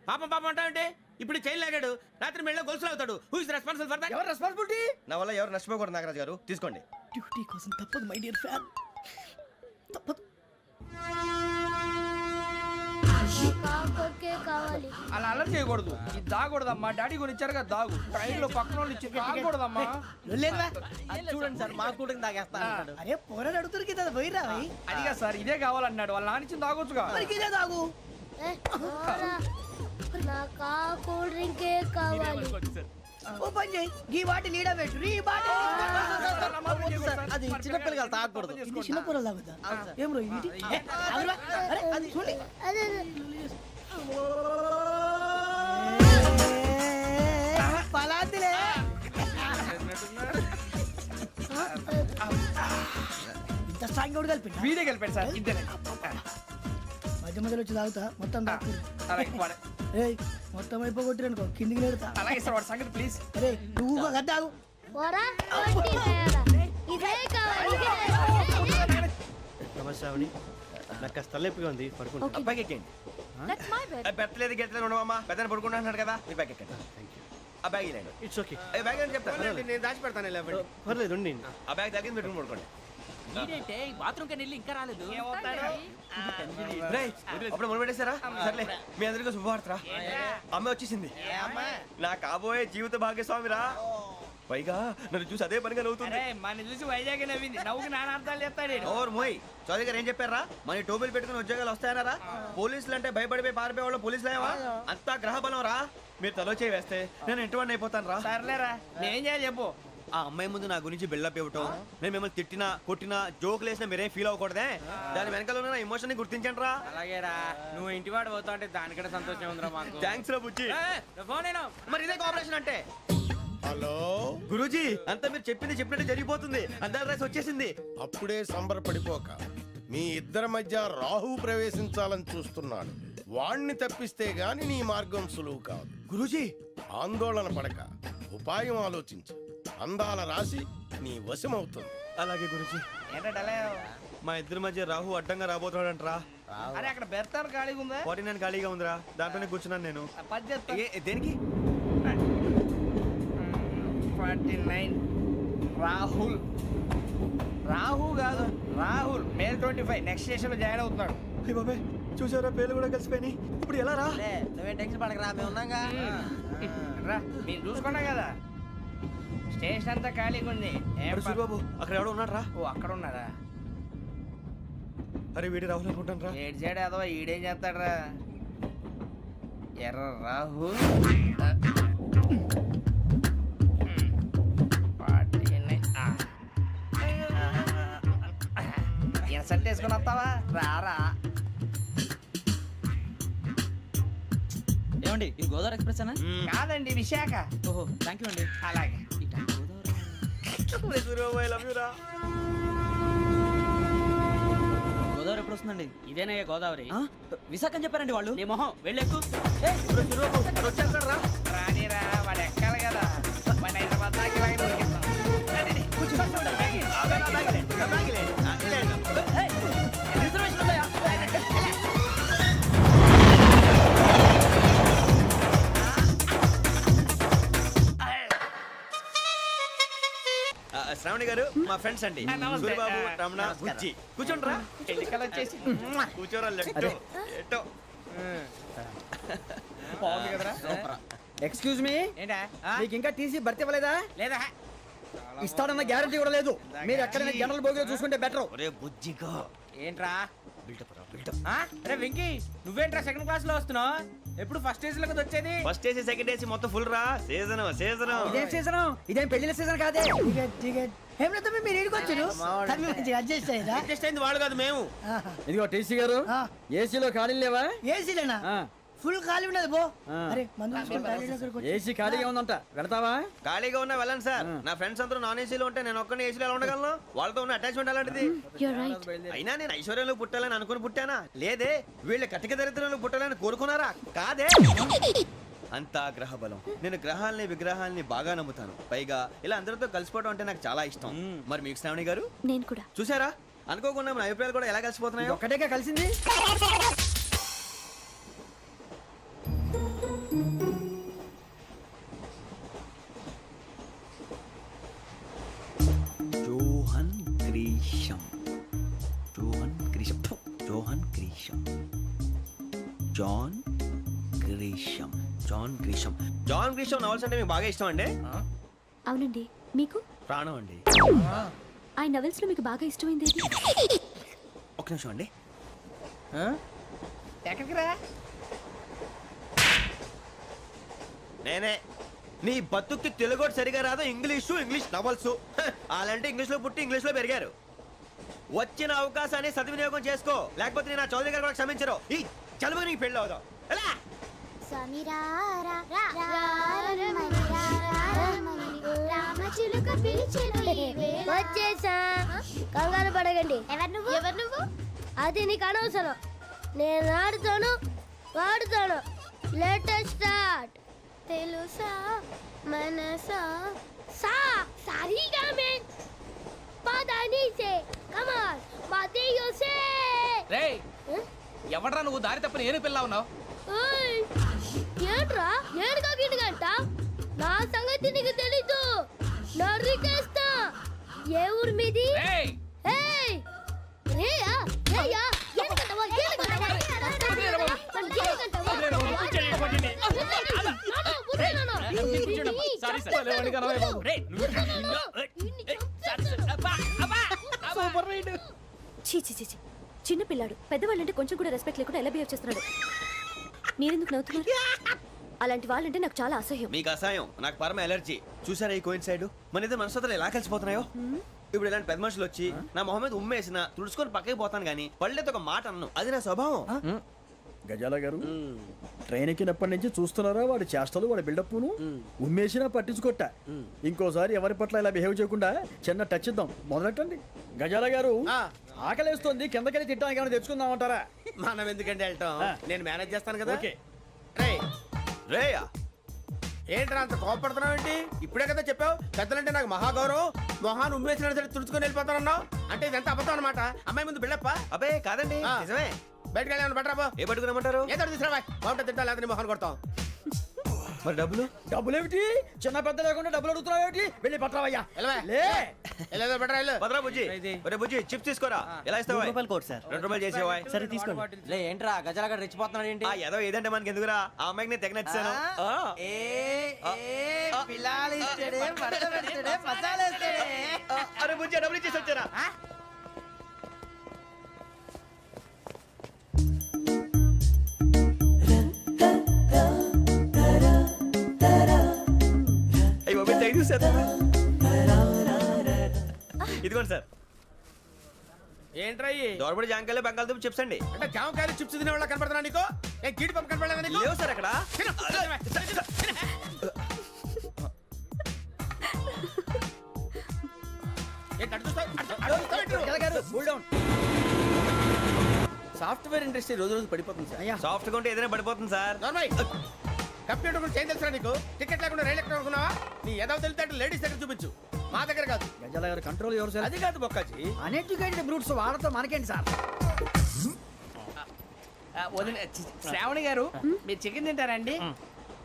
పాపం పాపం అంటావంటే ఇప్పుడు చైన్ లాగాడు, రాత్రి మెళ్ళ గొలుసులు అవుతాడు. Who is responsible for that? ఎవరు రెస్పాన్సిబిలిటీ? నా వల్ల ఎవరు నష్టపోకూడదు నాగరాజు గారు, తీసుకోండి. డ్యూటీ కోసం తప్పదు మై డియర్ ఫ్యాన్, తప్పదు. అలా అలర్ట్ చేయకూడదు. ఇది దాగకూడదమ్మా. డాడీ కొని ఇచ్చారు కదా దాగు. ట్రైన్ లో పక్కన వాళ్ళు ఇచ్చి దాగకూడదమ్మా. చూడండి సార్, మా కూడా తాగేస్తా. అరే పోరాడు అడుగుతారు కదా, పోయిరా అదిగా సార్, ఇదే కావాలన్నాడు. వాళ్ళ నాన్న ఇచ్చింది తాగొచ్చుగా. ఇదే తాగు. ఓ పని చేయి, ఈ బాటి లీడ పెట్టు. ఈ బాటి అది చిన్నపిల్లలు తాగకూడదు. ఇది చిన్నపిల్లలు తాగుతా. ఏం రో ఇది? అరే అది చూడండి. పలాతిలే. ఇంత స్ట్రాంగ్ కూడా కలిపి వీడే గెలిపాడు సార్. ఇద్దరే. మధ్య మధ్యలో వచ్చి తాగుతా, మొత్తం తాగు. అలాగే వాడు- ఏయ్ మొత్తం అయిపోగొట్టిరనుకో కిందికి నేడుతా. అలాగే సార్, వాడు సంగతి ప్లీజ్. అరే నువ్వు కదా తాగు. నమస్తే శ్రావణి, నాకు కాస్త తలెప్పిగా ఉంది, పడుకుంటా. అబ్బాయికి ఎక్కండి. That's my bed. పెట్టలేదు గెట్టలేదు ఉండవమ్మా. పెద్దని పడుకుంటున్నాడు కదా, మీ బ్యాగ్ ఎక్కండి. ఆ బ్యాగ్ ఇలాండి. ఇట్స్ ఓకే, బ్యాగ్ అని చెప్తాను. నేను దాచి పెడతాను లేవండి. పర్లేదు ఉండి. ఆ బ్యాగ్ తగ్గింది పెట్టుకుని పడుకోండి. రేయ్, అప్పుడు మొదలు పెట్టేశారా? సర్లే, మీ అందరికీ శుభవార్తరా. అమ్మ వచ్చేసింది. నా కాబోయే జీవిత భాగ్యస్వామిరా. పైగా నన్ను చూసి అదే పనిగా నవ్వుతుంది. మన చూసి వైజాగ్ నవ్వింది. నవ్వుకి నాన్న అర్థాలు చెప్తాడు. ఓర్ మోయ్, చౌదరి గారు ఏం చెప్పారా? మన టోబీలు పెట్టుకుని ఉద్యోగాలు వస్తాయనరా? పోలీసులు అంటే భయపడిపోయి పారిపోయే వాళ్ళు పోలీసులు ఏవా? అంతా గ్రహ బలం రా. మీరు తలో చేయి వేస్తే నేను ఇంటివాడిని అయిపోతాను రా. సర్లేరా, నేనేం చేయాలి చెప్పు. ఆ అమ్మాయి ముందు నా గురించి బిల్డప్ ఇవ్వటం, నేను మిమ్మల్ని తిట్టినా కొట్టినా జోకులు వేసినా మీరేం ఫీల్ అవ్వకూడదే. దాని వెనకాల ఉన్న ఎమోషన్ ని గుర్తించండి రా. అలాగేరా, నువ్వు ఇంటివాడు పోతా అంటే దానికంటే సంతోషం ఉందిరా మాకు. థ్యాంక్స్ రా బుజ్జి. ఫోన్ అయినా మరి ఇదే కోఆపరేషన్ అంటే. హలో గురూజీ, అంతా మీరు చెప్పింది చెప్పినట్టు జరిగిపోతుంది. అందాల రైస్ వచ్చేసింది. అప్పుడే సంబరపడిపోక. మీ ఇద్దరి మధ్య రాహు ప్రవేశించాలని చూస్తున్నాడు. వాణ్ణి తప్పిస్తే గాని నీ మార్గం సులువు కాదు. గురూజీ, ఆందోళన పడక, ఉపాయం ఆలోచించు. అందాల రాశి నీ వశమవుతుంది. అలాగే గురూజీ. ఏంటంటే మా ఇద్దరి మధ్య రాహు అడ్డంగా రాబోతున్నాడంట్రా. అరే అక్కడ బెర్తాను ఖాళీగా ఉందా? 49 ఖాళీగా ఉందిరా, దాంట్లోనే కూర్చున్నాను నేను. దేనికి? 49 రాహుల్. రాహు కాదు, రాహుల్. మే 25 నెక్స్ట్ స్టేషన్ లో జాయిన్ అవుతున్నాడు. అయ్య బాబాయ్, చూసారా పేర్లు కూడా కలిసిపోయినాయి. ఇప్పుడు ఎలా రా? నువ్వేం టెన్షన్ పడకరా, మేము ఉన్నాగా. రా, మీరు చూసుకున్నా కదా స్టేషన్ అంతా ఖాళీగా ఉంది. సూరిబాబు అక్కడ ఎవడో ఉన్నాడు రా. ఓ అక్కడ ఉన్నారా? అరే వీడి రాహుల్ అనుకుంటాను రా. ఏడు చేయడం అదో ఈడేం చేస్తాడరా? ఎర్ర రాహుల్. ఇన్సల్ట్ వేసుకుని వస్తావా? రారా. ఏమండి ఇది గోదావరి ఎక్స్ప్రెస్ అనా? కాదండి, విశాఖ. ఓహో థ్యాంక్ యూ అండి. అలాగే. సూరిబాబు ఐ లవ్ యు రా. గోదావరి ఎప్పుడు వస్తుందండి? ఇదేనయ్య గోదావరి. విశాఖ అని చెప్పారండి వాళ్ళు. నీ మొహం వెళ్ళెక్కు. వచ్చేస్తాడు రా. రానిరా, వాడు ఎక్కాలి కదా. వాడిని హైదరాబాద్ దాకా ఇలాగే దొరికిస్తాం. రండి, రండి. కూర్చో. బ్యాగ్. రిజర్వేషన్ ఉన్నాయా? శ్రావణి గారు మా ఫ్రెండ్స్ అండి. నమస్తే. సూరిబాబు, రమణ, బుజ్జి. కూర్చోండి రా. ఎన్నికలు వచ్చేసి కూర్చోరా. లెట్టో ఎట్టో. బాగుంది కదరా? ఎక్స్క్యూజ్ మీ, ఏంటా? మీకు ఇంకా టీసీ భర్తీ ఇవ్వలేదా? లేదా ఇస్తాడన్న గ్యారంటీ కూడా లేదు. మీరు ఎక్కడైనా జనరల్ బోగిలో చూసుకుంటే బెటర్. ఒరే బుజ్జిగా ఏంట్రా? బిల్డప్ రా, బిల్డప్. అరే వెంకీ, నువ్వేంట్రా సెకండ్ క్లాస్ లో వస్తున్నావు? ఎప్పుడు ఫస్ట్ ఏజ్ లో కదా వచ్చేది? ఫస్ట్ ఏసీ సెకండ్ ఏసీ మొత్తం ఫుల్ రా. Season season. ఇదేం సీజన్? ఇదేం పెళ్లిన సీజన్ కాదే. ఏం లేదు, మీరు ఇంటికి వచ్చారు. అడ్జస్ట్ అయ్యారా? అడ్జస్ట్ అయింది వాళ్ళు కాదు మేము. ఇదిగో టీసీ గారు, ఏసీలో ఖాళీ లేవా? ఏసీలేనా? ఫుల్ ఖాళీ ఉన్నది బో అరే మందు తీసుకొని టాయిలెట్ దగ్గరకు వచ్చి- ఏసీ ఖాళీగా ఉందంట వెళతావా? ఖాళీగా ఉన్నా వెళ్ళండి సార్. నా ఫ్రెండ్స్ అందరూ నాన్ ఏసీలో ఉంటే నేను ఒక్కనే ఏసీలో ఎలా ఉండగలను? వాళ్ళతో ఉన్న అటాచ్మెంట్ అలాంటిది. You're right. అయినా నేను ఐశ్వర్యంలో పుట్టాలని అనుకుని పుట్టానా? లేదే. వీళ్ళ కటిక దరిద్రంలో పుట్టాలని కోరుకున్నారా? కాదే. అంతా గ్రహ బలం. నేను గ్రహాలని విగ్రహాలని బాగా నమ్ముతాను. పైగా ఇలా అందరితో కలిసిపోవడం అంటే నాకు చాలా ఇష్టం. మరి మీకు శ్రావణి గారు నేను కూడా. చూసారా? అనుకోకుండా మన అభిప్రాయాలు కూడా ఎలా కలిసిపోతున్నాయో. ఒక్కటేగా కలిసింది. Johan Grisham. Johan Grisham. ఫు, Johan Grisham. John Grisham. John Grisham. John Grisham novels అంటే మీకు బాగా ఇష్టం అండి? అవునండి. మీకు? ప్రాణం అండి. ఆ నవెల్స్ లో మీకు బాగా ఇష్టమైంది ఏది? ఒక్క నిమిషం అండి. ఎక్కడికి రా? నేనే. నీ బతుక్కి తెలుగు సరిగా రాదు, ఇంగ్లీష్ నవల్స్. అలాంటి ఇంగ్లీష్లో పుట్టి ఇంగ్లీష్లో పెరిగారు. వచ్చిన అవకాశాన్ని సద్వినియోగం చేసుకో, లేకపోతే నేను ఆ చౌదరి గారు కూడా క్షమించరు. ఈ చదువు నీకు పెళ్ళి అవుదాం. ఎలా? వచ్చేసా, కంగారు పడకండి. ఎవరు నువ్వు? అది నీకు అనవసరం. నేను ఆడుతాను, వాడుతాను. Latest start. తెలుసా మనసా సా సారీగా మే పదని సే కమాన్ మాదేయో సే. రేయ్ ఎవడ్రా నువ్వు? దారి తప్పని ఏను పిల్ల ఉన్నావు? ఓయ్ ఏంట్రా ఏడుగా గిడుగంట? నా సంగతి నీకు తెలీదు. నరికేస్తా. ఏ ఊరు మీది? రేయ్ ఏయ్ రేయా రేయా ఏడుగంటవా ఏడుగంటవా చీ చీ చీ చీ. చిన్న పిల్లాడు. పెద్దవాళ్ళంటే కొంచెం కూడా రెస్పెక్ట్ లేకుండా ఎలా బిహేవ్ చేస్తున్నాడు. మీరెందుకు నవ్వుతున్నారు? అలాంటి వాళ్ళంటే నాకు చాలా అసహ్యం. మీకు అసహాయం, నాకు పరమ ఎలర్జీ. చూసారా ఈ కోయిన్ సైడ్? మన ఇద్దరు మనస్తత్వాలు ఎలా కలిసిపోతున్నాయో. ఇప్పుడు ఇలాంటి పెద్ద మనుషులు వచ్చి నా మొహం మీద ఉమ్మేసిన తుడుచుకొని పక్కకి పోతాను కానీ పళ్ళేతో ఒక మాట అన్ను. అది నా స్వభావం. గజాల గారు ట్రైన్ ఎక్కినప్పటి నుంచి చూస్తున్నారా వాడి చేష్టలు, వాడి బిల్డప్ను? ఉమ్మేసినా పట్టించుకోట. ఇంకోసారి ఎవరి పట్ల ఇలా బిహేవ్ చేయకుండా చిన్న టచ్ ఇద్దాం. మొదలెట్టండి. గజాల గారు ఆకలేస్తోంది, కిందకెళ్ళి తిట్టడానికి ఏమైనా తెచ్చుకుందామంటారా? మనం ఎందుకంటే వెళ్తాం, నేను మేనేజ్ చేస్తాను కదా. ఓకే. రేయ్ రేయా ఏంట్రా అంత కోపడుతున్నావు ఏంటి? ఇప్పుడే కదా చెప్పావు పెద్దలంటే నాకు మహాగౌరవం, మొహాన్ని ఉమ్మేసిన సరే తుడుచుకొని వెళ్ళిపోతానన్నావు. అంటే ఇదంతా అబద్ధం అనమాట. అమ్మాయి ముందు బిళ్ళప్ప. అబ్బే కాదండి, ఆ. నిజమే. బయటకు వెళ్ళాను బట్రాబో. ఏ పట్టుకురమ్మంటారు? ఏదో తీసుకురా బాగుంటుంది తింటా, లేదా నీ మొహాన్ని కొడతాం. మరి డబ్బులు? డబ్బులేమిటి? చిన్న పెద్ద లేకుండా డబ్బులు అడుగుతున్నావు ఏమిటి? వెళ్ళి పట్టరావయ్యా. వెళ్ళవా? లే. వెళ్ళేదో బట్రా వెళ్ళు. భద్రా బుజ్జి, ఒరే బుజ్జి చిప్స్ తీసుకోరా. ఎలా ఇస్తావా? Court sir. 2 రూపాయలు చేసేవా? సరే తీసుకోండి. లే ఏంట్రా గజాలగా రెచ్చిపోతున్నాడు ఏంటి? ఆ ఏదో ఏదంటే మనకి ఎందుకురా? ఆ అమ్మాయికి నేను తెగ నచ్చాను. అరే బుజ్జి డబ్బులు ఇచ్చేసి వచ్చారా? ఇదిగోండి సార్. ఏంట్రా ఇయి? దోరబడి జాంకాయలు బంగాళదుంప చిప్స్ అండి. అంటే జామకాయలు చిప్స్ తినే వాళ్ళ కనపడుతున్నా నీకు? ఏ గీడి పంప కనపడలేదా నీకు? లేవు సార్ అక్కడ. తిను, తిను, తిను. ఏంటి అటు చూస్తావు? అటు చూస్తావు ఏంటి నువ్వు? సాఫ్ట్వేర్ ఇండస్ట్రీ రోజు రోజు పడిపోతుంది సార్. సాఫ్ట్ గా ఉంటే ఏదైనా పడిపోతుంది సార్. నార్మల్ కంప్యూటర్ గురించి ఏం తెలుసా నీకు? టికెట్ లేకుండా రైలు ఎక్కడ అనుకున్నావా? నీ ఏదో తెలితే లేడీస్ దగ్గర చూపించు, మా దగ్గర కాదు. గజాల గారు కంట్రోల్ ఎవరు సార్? అది కాదు బొక్కాజీ. అన్ఎడ్యుకేటెడ్ బ్రూట్స్ వాళ్ళతో మనకేంటి సార్? శ్రావణి గారు మీరు చికెన్ తింటారండి?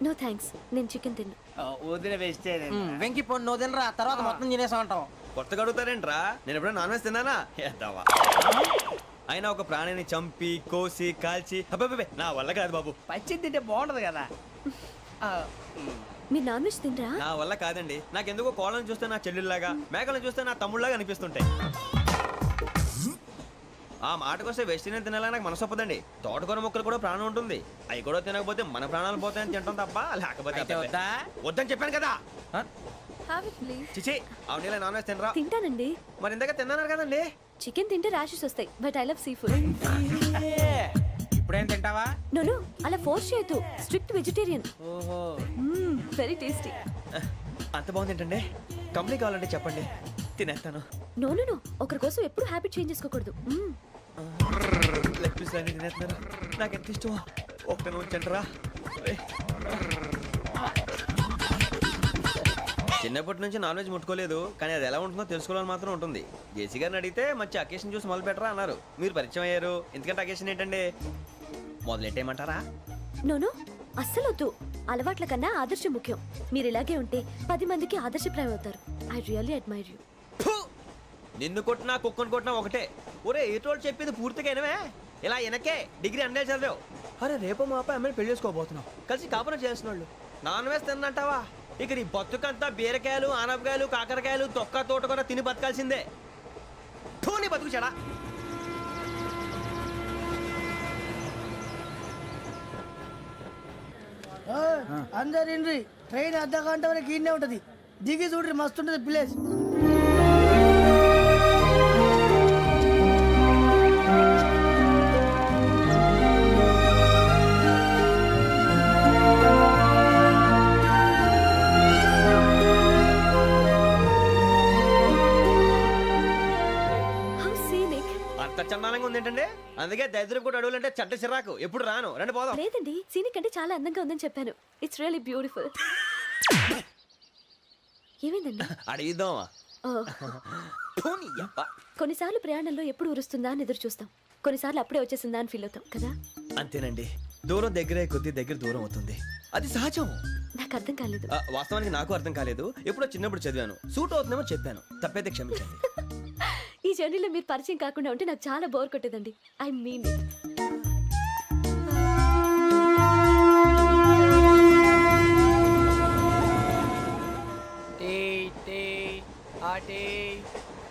నో థ్యాంక్స్, నేను చికెన్ తిన్నా. వదిన వేస్తే వెంకి పొన్ను నువ్వు తినరా, తర్వాత మొత్తం తినేసా ఉంటాం. కొత్తగా అడుగుతారేంట్రా? నేను ఎప్పుడైనా నాన్ వెజ్ తిన్నానా? ఎద్దావా. అయినా ఒక ప్రాణిని చంపి కోసి కాల్చి అబ్బబ్బే నా వల్ల కాదు బాబు. పచ్చి తింటే బాగుంటది కదా. మీరు నాన్ వెజ్ తినరా? నా వల్ల కాదండి. నాకెందుకో కోళ్ళని చూస్తే నా చెల్లెళ్ళలాగా, మేకలను చూస్తే నా తమ్ముళ్ళలాగా అనిపిస్తుంటాయి. ఆ మాటకొస్తే వెస్టిరియన్ తినాలని నాకు మనసు ఒప్పదండి. తోటకూర మొక్కలు కూడా ప్రాణం ఉంటుంది. అవి కూడా తినకపోతే మన ప్రాణాలు పోతాయని తింటాం తప్ప లేకపోతే అబ్బబ్బే. వద్దని చెప్పాను కదా. Have it, please. చిచి అవునీ నాన్ వెజ్ తినరా? తింటానండి. మరి ఇందాక తిన్నాను కదండి. చికెన్ తింటే ర్యాషెస్ వస్తాయి, but I love sea food. ఎప్పుడైనా తింటావా? నోను అలా ఫోర్స్ చేయొద్దు. Strict vegetarian. ఓహో వెరీ టేస్టీ. అంత బాగుంది ఏంటంటే కంప్లీట్ కావాలంటే చెప్పండి తినేస్తాను. నో నో నో, ఒకరి కోసం ఎప్పుడు హ్యాబిట్ చేంజ్ చేసుకోకూడదు. లెగ్ పీస్ అన్ని తినేస్తున్నారు. నాకు ఎంత ఇష్టమో ఒక్క ఉంచండిరా. చిన్నప్పటి నుంచి నాన్ వెజ్ ముట్టుకోలేదు, కానీ అది ఎలా ఉంటుందో తెలుసుకోవాలని మాత్రం ఉంటుంది. జేసీ గారిని అడిగితే మంచి అకేషన్ చూసి మొదలు పెట్టరా అన్నారు. మీరు పరిచయం అయ్యారు, ఎందుకంటే అకేషన్ ఏంటండి మొదలెట్టేయమంటారా? నోను అస్సలు వద్దు. అలవాట్ల కన్నా ఆదర్శం ముఖ్యం. మీరు ఇలాగే ఉంటే 10 మందికి ఆదర్శప్రాయం అవుతారు. I really admire you. నిన్ను కొట్టినా కుక్కను కొట్టినా ఒకటే. ఒరే ఏటోళ్ళు చెప్పింది పూర్తిగా వినవే. ఇలా వెనకే డిగ్రీ అన్నే చదివావు. అరే రేపు మా అబ్బాయి అమ్మని పెళ్లి చేసుకోబోతున్నావు, కలిసి కాపురం చేస్తున్నాళ్ళు. నాన్ వేసి తిన్నంటావా? ఇక నీ బతుకంతా బీరకాయలు ఆనపకాయలు కాకరకాయలు తొక్క తోట కూడా తిని బతకాల్సిందే. నీ బతుకు చెడా. అందరు ఇండ్రి, ట్రైన్ అర్ధ గంట వరకు ఇన్నే ఉంటది. దిగి చూడ్రి, మస్తు ఉంటది ప్లేస్. అంత చందానంగా ఉంది ఏంటంటే, అందుకే దరిద్రం కూడా అడవులంటే చెడ్డ చిరాకు. ఎప్పుడు రాను, రండి పోదాం. లేదండి, సీనిక్ అంటే చాలా అందంగా ఉందని చెప్పాను. It's really beautiful. ఏమైందండి? అడిగిద్దామా? కొన్నిసార్లు ప్రయాణంలో ఎప్పుడు ఉరుస్తుందా అని ఎదురు చూస్తాం, కొన్నిసార్లు అప్పుడే వచ్చేసిందా అని ఫీల్ అవుతాం కదా. అంతేనండి, దూరం దగ్గరే కొద్ది దగ్గర దూరం అవుతుంది, అది సహజం. నాకు అర్థం కాలేదు. వాస్తవానికి నాకు అర్థం కాలేదు. ఎప్పుడో చిన్నప్పుడు చదివాను, సూట్ అవుతుందేమో చెప్పాను, తప్పైతే క్షమించండి. ఈ జర్నీలో మీరు పరిచయం కాకుండా ఉంటే నాకు చాలా బోర్ కొట్టేదండి. I mean it.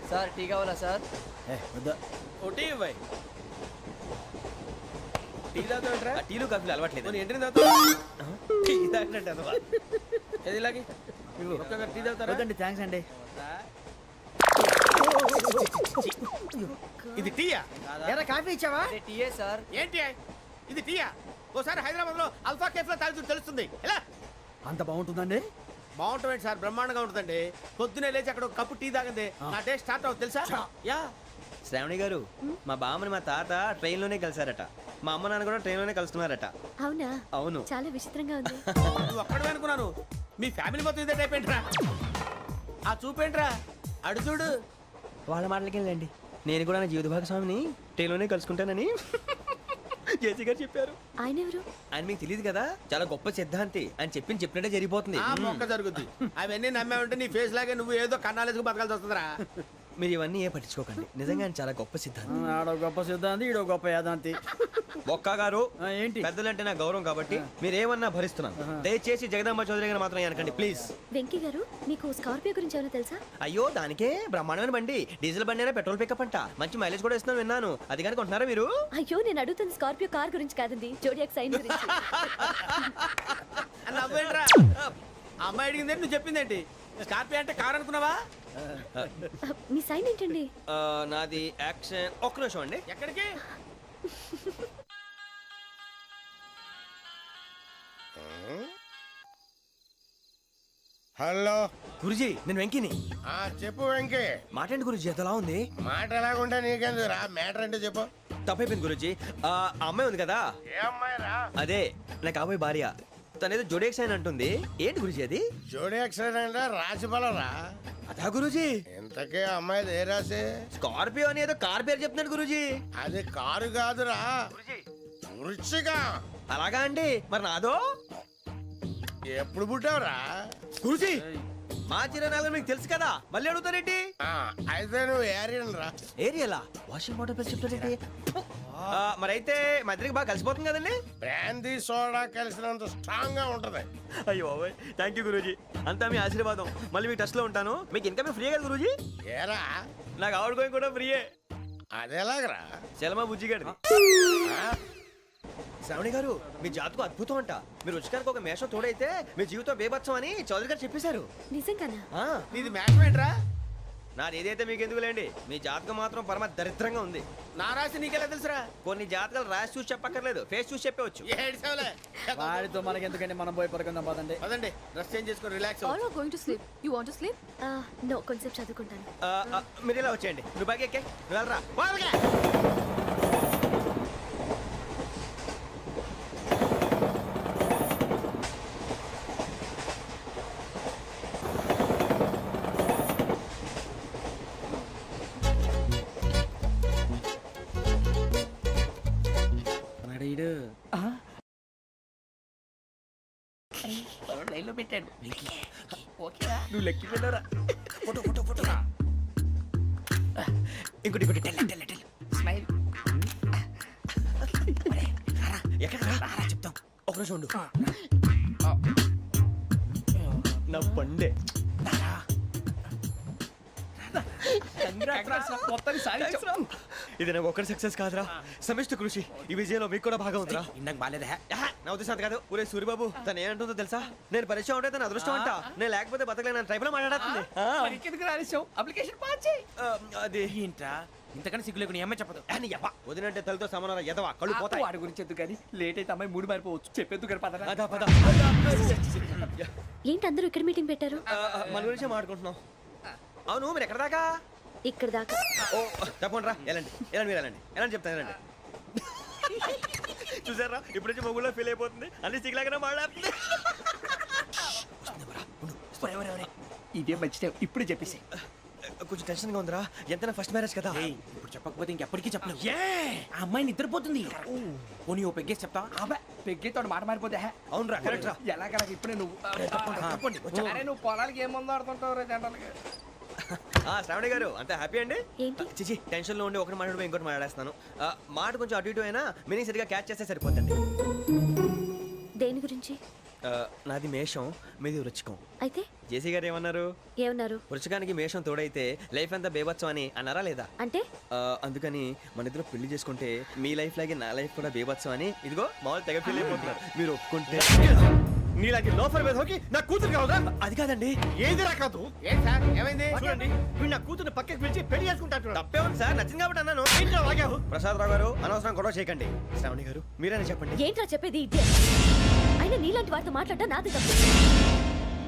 Sir tea కావాలా సార్? టీలు కాఫీలు అలవాట్లేదు. థ్యాంక్స్ అండి. ఇది టీయా? ఎరా కాఫీ ఇచ్చావా? టీయే సార్. ఏంటి ఇది టీయా? ఓసారి హైదరాబాద్ లో అల్ఫా కేఫ్ లో తాగుతూ తెలుస్తుంది. ఎలా అంత బాగుంటుందండి? బాగుంటుంది సార్, బ్రహ్మాండంగా ఉంటుందండి. పొద్దునే లేచి అక్కడ ఒక కప్పు టీ తాగింది నా డే స్టార్ట్ అవుతుంది తెలుసా? యా. శ్రావణి గారు, మా బామ్మని మా తాత ట్రైన్ లోనే కలిసారట, మా అమ్మ నాన్న కూడా ట్రైన్ లోనే కలుస్తున్నారట. అవునా? అవును. చాలా విచిత్రంగా ఉంది. నువ్వు ఒక్కడే అనుకున్నాను, మీ ఫ్యామిలీ మొత్తం ఇదే టైప్ ఏంట్రా? ఆ చూపేంట్రా, అడు చూడు. వాళ్ళ మాటలకి వెళ్ళండి, నేను కూడా నా జీవిత భాగస్వామిని ట్రైన్ లోనే కలుసుకుంటానని జేసీ గారు చెప్పారు. ఆయన ఎవరు? ఆయన మీకు తెలియదు కదా, చాలా గొప్ప సిద్ధాంతి అని చెప్పినట్టే జరిగిపోతుంది. ఆ మొక్క జరుగుద్ది. అవన్నీ నమ్మావంటే నీ ఫేస్ లాగే నువ్వు ఏదో కన్నాలేసుకు బతకాల్సి వస్తుందిరా. మీరు ఇవన్నీ ఏ పట్టించుకోకండి, నిజంగా ఆయన చాలా గొప్ప సిద్ధాంతి. ఆడో గొప్ప సిద్ధాంతి, ఈడో గొప్ప యాదాంతి. బొక్క గారు, ఏంటి? పెద్దలంటే నా గౌరవం కాబట్టి మీరు ఏమన్నా భరిస్తున్నాను. దయచేసి జగదాంబ చౌదరి గారు మాత్రం అనకండి ప్లీజ్. వెంకీ గారు, మీకు స్కార్పియో గురించి ఏమైనా తెలుసా? అయ్యో దానికే బ్రహ్మాండమైన బండి, డీజిల్ బండి అయినా పెట్రోల్ పికప్ అంట, మంచి మైలేజ్ కూడా ఇస్తున్నాను విన్నాను. అది కానీ కొంటున్నారా మీరు? అయ్యో నేను అడుగుతుంది స్కార్పియో కార్ గురించి కాదండి, జోడియాక్ సైన్ గురించి. నవ్వేంట్రా? అమ్మాయి అడిగిందేంటి, నువ్వు చెప్పిందేంటి? స్కార్పియో అంటే కార్ అనుకున్నావా? మీ సైన్ ఏంటండి? నాది యాక్షన్. ఒక్క నిమిషం అండి. ఎక్కడికి? హలో గురుజీ, నేను వెంకిని. చెప్పు వెంకీ. మాటండి గురుజీ, ఎంతలా ఉంది? మాట ఎలాగుంటా నీకెందుకు రా, మ్యాటర్ అంటే చెప్పు. తప్పైపోయింది గురుజీ. ఆ అమ్మాయి ఉంది కదా, ఏ అమ్మాయి రా? అదే నా కాబోయే భార్య. తనేదో జోడేక్స్ అని అంటుంది. ఏంటి గురుజీ అది? జోడి యాక్సిడెంట్ రాసి బలరా? అదా గురుజీ. ఇంతకే అమ్మాయిది ఏ రాసి? స్కార్పియో అని ఏదో కార్ పేరు చెప్తున్నాడు గురుజీ. అది కారు కాదురా, వృచ్చిక. అలాగా అండి, మరి నాదో? ఎప్పుడు పుట్టావురా? గురుజీ మా చిరనాలు మీకు తెలుసు కదా, మళ్ళీ అడుగుతారేంటి? అయితే నువ్వు ఏరియన్ రా. ఏరియలా? వాషింగ్ వాటర్ పేరు చెప్తారేంటి? మరైతే మా ఇద్దరికి బాగా కలిసిపోతుంది కదండి. బ్రాందీ సోడా కలిసినంత స్ట్రాంగ్ గా ఉంటది. అయ్యో థ్యాంక్ యూ గురూజీ, అంతా మీ ఆశీర్వాదం. మళ్ళీ మీ టచ్ లో ఉంటాను. మీకు ఇంకా ఫ్రీ కదా గురూజీ? ఏరా, నాకు ఆవిడ గోయింగ్ కూడా ఫ్రీయే. అదేలాగరా? చలమా బుజ్జి గారి. శ్రావణి గారు, మీ జాతకు అద్భుతం అంట. మీరు రుచికారికి ఒక మేషం తోడైతే మీ జీవితం బేబత్సం అని చౌదరి గారు చెప్పేశారు. నిజంగానా? నీది మ్యాచ్ ఏంట్రా? నాది ఏదైతే మీకు ఎందుకులేండి, మీ జాతకం మాత్రం పరమ దరిద్రంగా ఉంది. నా రాసి నీకెలా తెలుసురా? కొన్ని జాతకాలు రాసి చూసి చెప్పక్కర్లేదు, ఫేస్ చూసి చెప్పవచ్చు. ఏడ్చావులే. వాడితో మనకి ఎందుకంటే మనం పోయి పడుకుందాం పదండి. పదండి, డ్రెస్ చేంజ్ చేసుకొని relax All are going to sleep. You want to sleep? No కొంచెం చదువుకుంటాను. మీరు ఇలా వచ్చేయండి, నువ్వు బాగా ఎక్కే, నువ్వు వెళ్ళరా. లైన్లో పెట్టాడు. ఓకేరా? నువ్వు లెక్కి వెళ్ళరా. ఫోటో ఫోటో ఫోటో ఇంకోటి ఇంకోటి టెల్ టెల్ టెల్ స్మైల్. ఎక్కడ రారా చెప్తాం. ఒక రోజు ఉండు. నా పండే ఇది నాకు ఒక్కరి సక్సెస్ కాదురా, సమిష్టి కృషి. ఈ విజయంలో మీకు కూడా బాగా ఉందిరా. ఇందాక బాగాలేదా? నా ఉద్దేశం అది కాదు. ఊరే సూరిబాబు తను ఏమంటుందో తెలుసా? నేను పరిచయం ఉంటే తన అదృష్టం అంట, నేను లేకపోతే బతకలేను ట్రైబ్ లో మాట్లాడుతుంది. ఎందుకు రాలేసావు? అప్లికేషన్ పాస్ చేయి. అది ఏంట్రా ఇంతకన్నా సిగ్గు లేకుండా ఏమై చెప్పదు. వదినంటే తలతో సమానం ఎదవా, కళ్ళు పోతాయి. వాడి గురించి ఎందుకు కానీ లేట్ అయితే అమ్మాయి మూడు మారిపోవచ్చు. చెప్పేందుకు కానీ పదరా. అదా పద. ఏంటి అందరూ ఇక్కడ మీటింగ్ పెట్టారు? మన గురించి మాట్లాడుకుంటున్నాం. అవును మీరు ఎక్కడ దాకా? ఇక్కడ దాకా. ఓ తప్పకుండా రా, వెళ్ళండి వెళ్ళండి, మీరు వెళ్ళండి వెళ్ళండి చెప్తాను, వెళ్ళండి. చూసారా ఇప్పుడు నుంచి మొగుల్లో ఫీల్ అయిపోతుంది, అన్ని సిగ్లాగానే మాట్లాడుతుంది. ఇదే మంచి టైం, ఇప్పుడు చెప్పేసి. కొంచెం టెన్షన్ గా ఉందిరా, ఎంతైనా ఫస్ట్ మ్యారేజ్ కదా. ఇప్పుడు చెప్పకపోతే ఇంకెప్పటికీ చెప్పలేవు. ఆ అమ్మాయి నిద్రపోతుంది. పోనీ ఓ పెగ్గేసి చెప్తావా? అబ్బా పెగ్గేతో మాట మారిపోతే. అవునురా కరెక్ట్ రా. ఎలాగలా ఇప్పుడే నువ్వు అరే నువ్వు పొలాలకి ఏం ముందు ఆడుతుంటావు రే జనరల్గా. శ్రావణి గారు అంత హ్యాపీ అండి? ఏంటి? చిచి టెన్షన్ లో ఉండి ఒకటి మాట్లాడిపోయి ఇంకోటి మాట్లాడేస్తున్నాను. మాట కొంచెం అటు ఇటు అయినా మీనింగ్ సరిగా క్యాచ్ చేస్తే సరిపోతుంది. దేని గురించి? నాది మేషం, మీది వృచ్చికం. అయితే జేసీ గారు ఏమన్నారు? ఏమన్నారు? వృచ్చికానికి మేషం తోడైతే లైఫ్ అంతా బేబత్సం అని అన్నారా లేదా? అంటే అందుకని మన ఇద్దరు పెళ్లి చేసుకుంటే మీ లైఫ్ లాగే నా లైఫ్ కూడా బేబత్సం అని ఇదిగో మామూలు తెగ ఫీల్ అయిపోతున్నారు. మీరు ఒప్పుకుంటే నీలాంటి లోఫర్ మీద హోకి నా కూతురు కావదా? అది కాదండి. ఏది రాకాదు. ఏం సార్ ఏమైంది? చూడండి వీడు నా కూతురు పక్కకి పిలిచి పెళ్లి చేసుకుంటాడు. తప్పే ఉంది సార్, నచ్చింది కాబట్టి అన్నాను. ప్రసాద్ రావు గారు అనవసరం గొడవ చేయకండి. శ్రావణి గారు మీరైనా చెప్పండి. ఏంట్రా చెప్పేది? అయినా నీలాంటి వారితో మాట్లాడటం నాది తప్పు.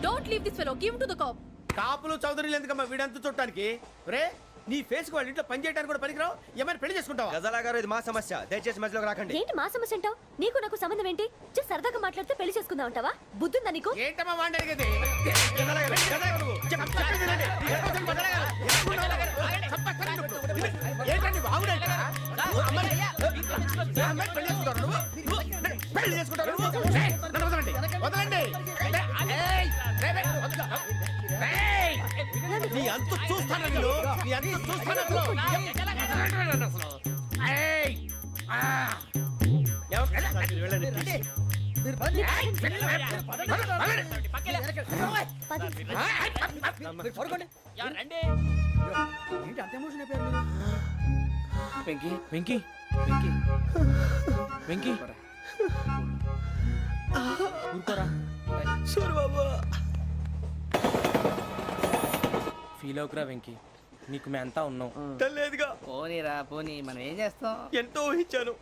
Don't leave this fellow. Give him to the cop. కాపులు చౌదరులు ఎందుకమ్మా వీడంతా చూడటానికి? రే నీ ఫేస్ కు వాళ్ళ ఇంట్లో పని చేయడానికి కూడా పనికిరావు. ఏమైనా పెళ్లి చేసుకుంటావా? గజాలా గారు ఇది మా సమస్య, దయచేసి మధ్యలోకి రాకండి. ఏంటి మా సమస్య అంటావు? నీకు నాకు సంబంధం ఏంటి? జస్ట్ సరదాగా మాట్లాడితే పెళ్లి చేసుకుందాం అంటావా? బుద్ధుందా నీకు? ఏంటమ్మా వాడిని అడిగేది? ఏంటండి బాగుండండి పెళ్లి చేసుకుంటారు. వదలండి. నీ అంత చూస్తాను నేను, నీ అంత చూస్తాను అసలు. వెంకీ వెంకీ వెంకీ వెంకీ ఊరుకోరా. సూరిబాబు ఫీల్ అవుకురా వెంకీ, నీకు మేము అంతా ఉన్నాం. తెలియదుగా. పోనీరా పోనీ, మనం ఏం చేస్తాం? ఎంతో ఊహించాను,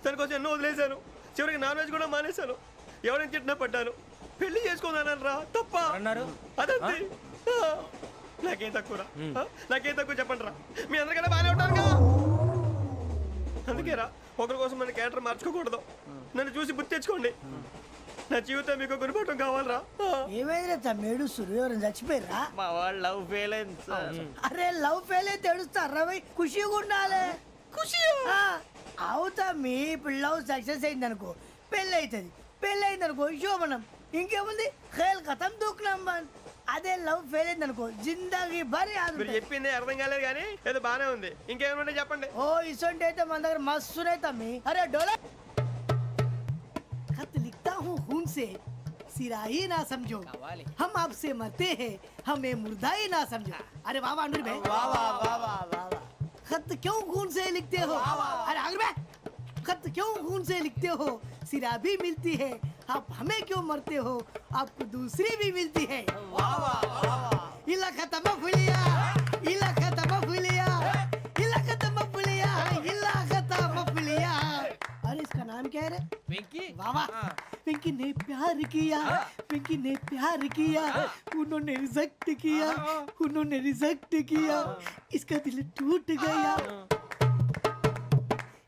తన కోసం ఎన్నో వదిలేశాను, చివరికి నాన్ వెజ్ కూడా మానేశాను. ఎవరైనా తిట్టినా పడ్డాను. పెళ్లి చేసుకుందానని రా తప్ప అన్నారు. అదంతే. నాకేం తక్కువరా, నాకేం తక్కువ చెప్పండి రా. మీ అందరికన్నా బాగానే ఉంటారు కదా. అందుకే రా, ఒకరి కోసం మన క్యారెక్టర్ మార్చుకోకూడదు. నన్ను చూసి గుర్తు తెచ్చుకోండి. నా జీవితం మీకు గురిపటం కావాలరా. ఏమైందిరా తమ్మేడు సూర్యవరం చచ్చిపోయిరా? మా వాళ్ళు లవ్ ఫెయిల్ అయింది సార్. అరే లవ్ ఫెయిల్ అయితే ఏడుస్తారా భయ్? ఖుషిగా ఉండాలి. ఖుషి అవుతా. మీ ఇప్పుడు లవ్ సక్సెస్ అయింది అనుకో పెళ్ళి అవుతుంది. పెళ్ళి అయింది అనుకో శోభనం. ఇంకేముంది ఖేల్ కథం దూకునాం బాన్. అదే లవ్ ఫెయిల్ అయింది అనుకో జిందాగీ భారీ. మీరు చెప్పింది అర్థం కాలేదు కానీ ఏదో బానే ఉంది. ఇంకేమైనా చెప్పండి. ఓ ఇసొంటి అయితే మన దగ్గర మస్తునే తమ్మి. అరే డోలా खत लिखता हूँ खून से, सिरा ही ना समझो, हम आपसे मरते हैं, हमें मुर्दा ही ना समझो. अरे वाह वाह अनुर भाई, वाह वाह वाह वाह वाह. खत क्यों खून से लिखते हो? अरे अनुर भाई, खत क्यों खून से लिखते हो? सिरा भी मिलती है, आप हमें क्यों मरते हो? आपको दूसरी भी मिलती है. वाह वाह वाह. इला खत्म फुलिया, इला वाह पिंकी ने प्यार किया पिंकी ने प्यार किया उन्होंने रिजेक्ट किया उन्होंने रिजेक्ट किया इसका दिल टूट गया